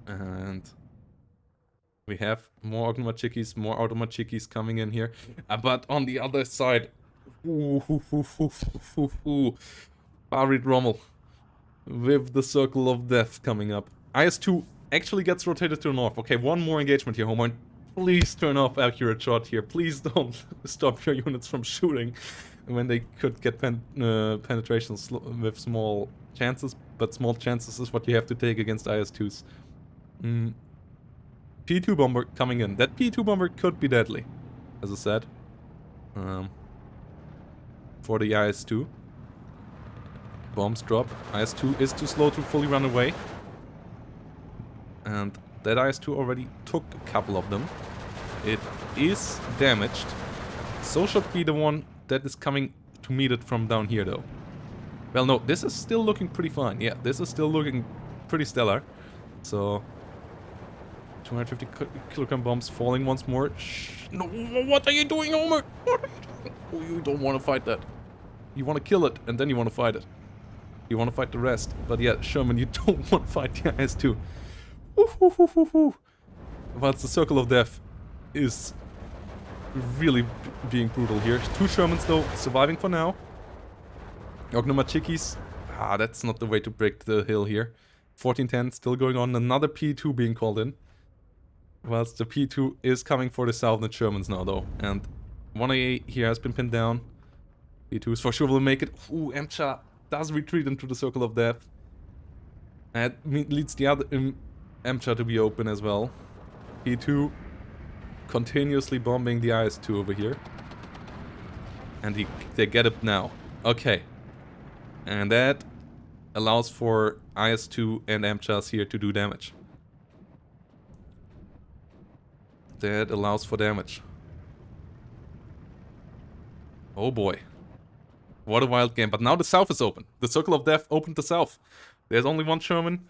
Speaker 1: And we have more Automachikis coming in here. But on the other side... Farid Rommel with the Circle of Death coming up. IS-2 actually gets rotated to the north. Okay, one more engagement here, Homer. Please turn off accurate shot here. Please don't stop your units from shooting when they could get penetrations with small chances. But small chances is what you have to take against IS-2s. P2 bomber coming in. That P2 bomber could be deadly, as I said. For the IS-2. Bombs drop. IS-2 is too slow to fully run away. And that IS-2 already took a couple of them. It is damaged. So should be the one that is coming to meet it from down here though. Well no, this is still looking pretty fine. Yeah, this is still looking pretty stellar. So 250 kilogram bombs falling once more. Shh, no, what are you doing, Homer? What are you doing? Oh, you don't want to fight that. You want to kill it, and then you want to fight it. You want to fight the rest. But yeah, Sherman, you don't want to fight the IS-2. But the Circle of Death is really being brutal here. 2 Shermans, though, surviving for now. Ognomachikis. That's not the way to break the hill here. 14-10 still going on. Another P2 being called in. Whilst the P2 is coming for the Southern Shermans now, though. And 1AA here has been pinned down. P2s for sure will make it. Ooh, M-Cha does retreat into the Circle of Death. That leads the other M-Cha to be open as well. P2 continuously bombing the IS-2 over here. And they get it now. Okay. And that allows for IS-2 and M-Chas here to do damage. That allows for damage. Oh boy. What a wild game. But now the south is open. The Circle of Death opened the south. There's only one Sherman.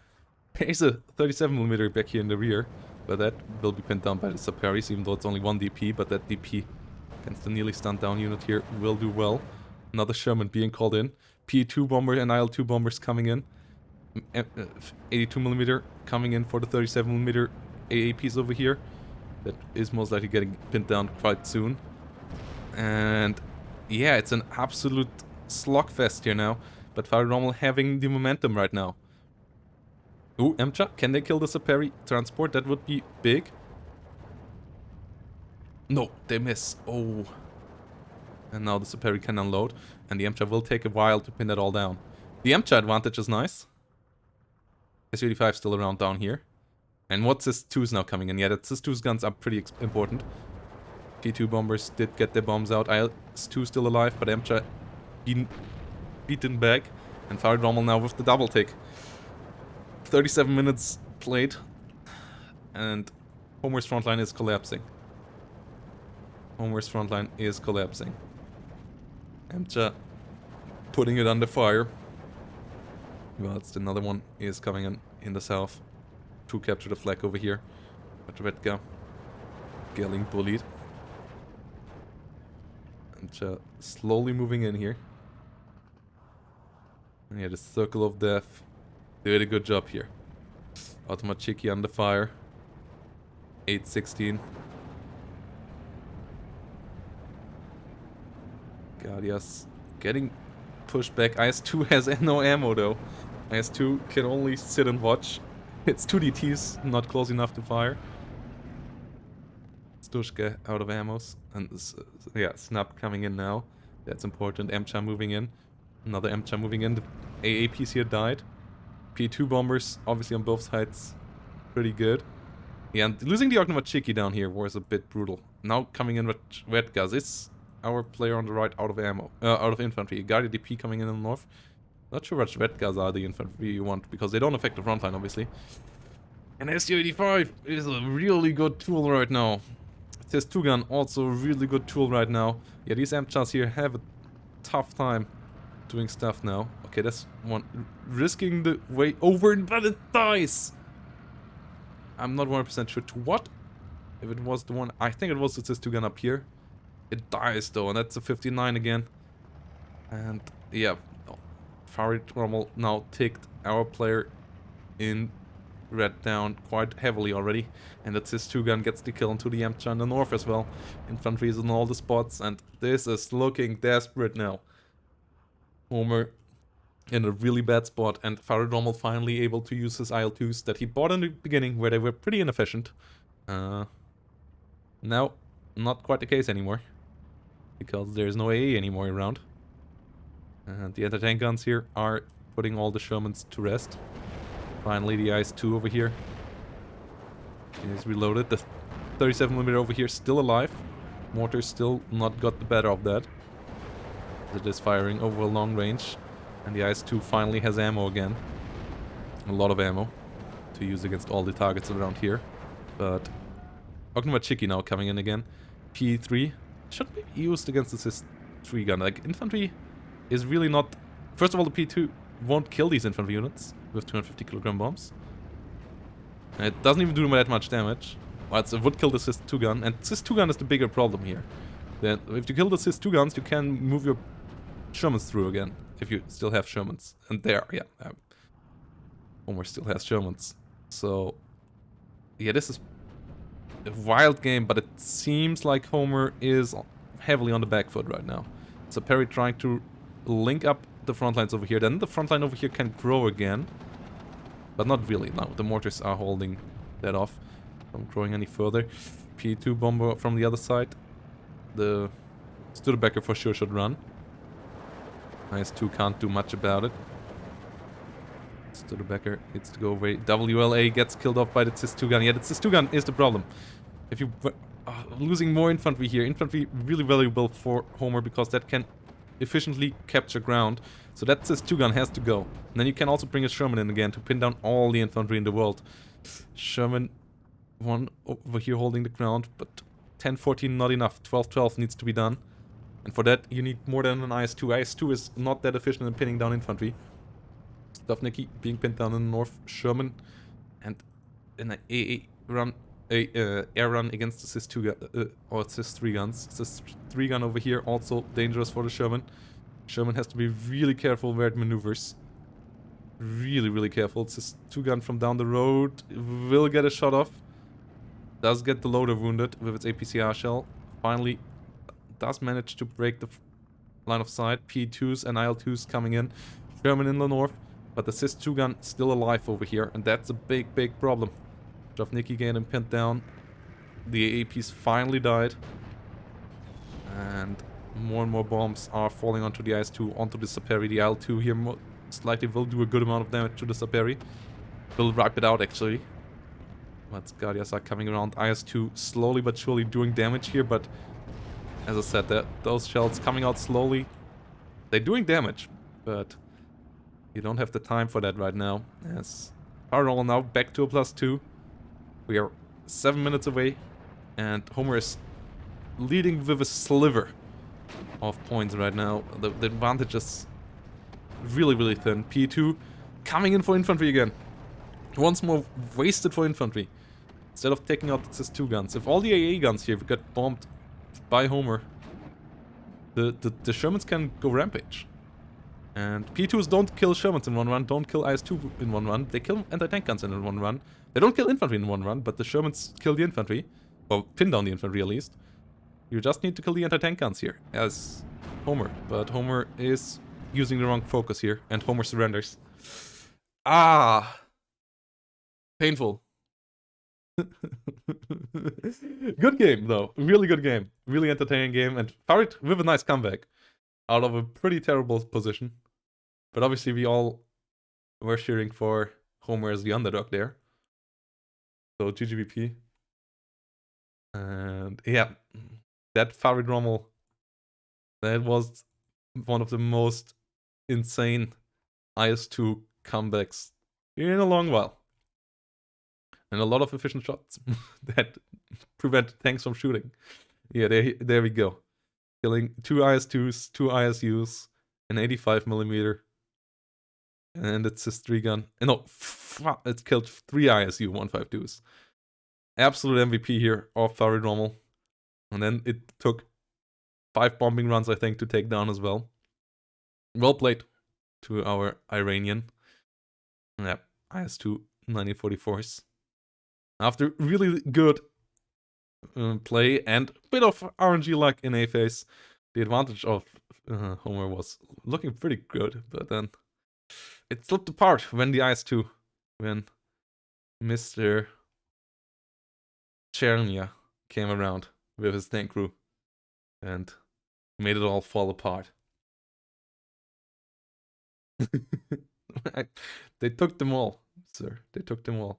Speaker 1: There's a 37mm back here in the rear. But that will be pinned down by the Saperis, even though it's only one DP. But that DP against the nearly stunned down unit here will do well. Another Sherman being called in. P2 bomber and IL-2 bombers coming in. 82mm coming in for the 37mm AA piece over here. That is most likely getting pinned down quite soon. And yeah, it's an absolute slugfest here now. But Farid Rommel having the momentum right now. Ooh, Emcha, can they kill the Saperi transport? That would be big. No, they miss. Oh. And now the Saperi can unload. And the Emcha will take a while to pin that all down. The Emcha advantage is nice. S85 still around down here. And what's SIS-2's now coming in? Yeah, that SIS-2's guns are pretty important. P2 bombers did get their bombs out. IS-2 still alive, but Emcha beaten back. And Farid Rommel now with the double take. 37 minutes played. And Homer's frontline is collapsing. Homer's frontline is collapsing. Emcha putting it under fire. Well, it's another one is coming in the south to capture the flag over here. But Redka getting bullied. Emcha slowly moving in here. And yeah, the circle of death did a good job here. Automachiki under fire. 816. Guardias getting pushed back. IS-2 has no ammo though. IS-2 can only sit and watch. It's 2 DTs, not close enough to fire. Stushka out of ammos. And yeah, Snap coming in now. That's important. Emcha moving in. Another Emcha moving in. The AA piece here died. P2 bombers, obviously on both sides, pretty good. Yeah, and losing the Ognomachiki down here was a bit brutal. Now coming in with Redgas. It's our player on the right out of ammo, out of infantry. Guardia DP coming in the north. Not sure which Redgas are the infantry you want, because they don't affect the front line, obviously. And SD85 is a really good tool right now. SIS-2 gun, also a really good tool right now. Yeah, these Emchas here have a tough time doing stuff now. Okay, that's one. Risking the way over, but it dies! I'm not 100% sure to what. If it was the one, I think it was the SIS-2 gun up here. It dies though, and that's a 59 again. And yeah, Farid Rommel now ticked our player in red down quite heavily already. And that SIS-2 gun gets the kill into the Emcha in the north as well. Infantry is in all the spots, and this is looking desperate now. Homer in a really bad spot, and Farid Rommel finally able to use his IL-2s that he bought in the beginning, where they were pretty inefficient. Now, not quite the case anymore, because there's no AA anymore around. And the anti-tank guns here are putting all the Shermans to rest. Finally, the IS-2 over here is reloaded. The 37mm over here still alive. Mortar still not got the better of that. It is firing over a long range. And the IS-2 finally has ammo again. A lot of ammo to use against all the targets around here. But Ognomachiki now coming in again. P3 should be used against the SIS-3 gun. Like, infantry is really not... First of all, the P2 won't kill these infantry units with 250 kilogram bombs. And it doesn't even do that much damage. But it would kill the SIS-2 gun. And SIS-2 gun is the bigger problem here. Then if you kill the SIS-2 guns, you can move your Shermans through again. If you still have Shermans. And there, yeah. Homer still has Shermans. So, yeah, this is a wild game, but it seems like Homer is heavily on the back foot right now. So Perry trying to link up the front lines over here. Then the front line over here can grow again. But not really. No, the mortars are holding that off from growing any further. P2 bomber from the other side. The Studebaker for sure should run. IS-2 can't do much about it. Studebaker needs to go away. WLA gets killed off by the SIS-2 gun. Yeah, the SIS-2 gun is the problem. If you losing more infantry here. Infantry really valuable for Homer because that can efficiently capture ground. So that SIS-2 gun has to go. And then you can also bring a Sherman in again to pin down all the infantry in the world. Sherman, one over here holding the ground, but 10-14 not enough. 12-12 needs to be done. And for that, you need more than an IS-2. IS-2 is not that efficient in pinning down infantry. Stufnicki being pinned down in the north. Sherman and an AA run, air run against the SIS-2 or SIS-3 guns. SIS-3 gun over here also dangerous for the Sherman. Sherman has to be really careful where it maneuvers. really, really careful. It's this 2-gun from down the road. Will get a shot off. Does get the loader wounded with its APCR shell. Finally does manage to break the line of sight. P2s and IL2s coming in. Sherman in the north. But the SIS 2-gun still alive over here. And that's a big, big problem. Jovnicki getting pinned down. The AAPs finally died. And more and more bombs are falling onto the IS-2, onto the Saperi. The IL-2 here most likely will do a good amount of damage to the Saperi. Will wipe it out, actually. But Guardias are coming around. IS-2 slowly but surely doing damage here, but as I said, those shells coming out slowly. They're doing damage, but you don't have the time for that right now. As Rommel now back to a +2. We are 7 minutes away, and Homer is leading with a sliver of points right now. The advantage is really, really thin. P2 coming in for infantry again. Once more wasted for infantry. Instead of taking out the SIS-2 guns. If all the AA guns here get bombed by Homer, the Shermans can go rampage. And P2s don't kill Shermans in one run, don't kill IS-2 in one run. They kill anti-tank guns in one run. They don't kill infantry in one run, but the Shermans kill the infantry. Or pin down the infantry at least. You just need to kill the anti-tank guns here, as Homer. But Homer is using the wrong focus here, and Homer surrenders. Ah! Painful. Good game, though. Really good game. Really entertaining game, and Farid with a nice comeback out of a pretty terrible position. But obviously we all were cheering for Homer as the underdog there. So GGVP. And yeah, that Farid Rommel, that was one of the most insane IS-2 comebacks in a long while. And a lot of efficient shots that prevent tanks from shooting. Yeah, there we go. Killing 2 IS-2s, 2 ISUs, an 85mm. And it's his 3-gun. No, it's killed 3 ISU 152s. Absolute MVP here of Farid Rommel. And then it took 5 bombing runs, I think, to take down as well. Well played to our Iranian. Yeah, IS-2 1944s. After really good play and a bit of RNG luck in A phase, the advantage of Homer was looking pretty good, but then it slipped apart when the IS-2, when Mr. Chernia came around with his tank crew and made it all fall apart. They took them all, sir. They took them all.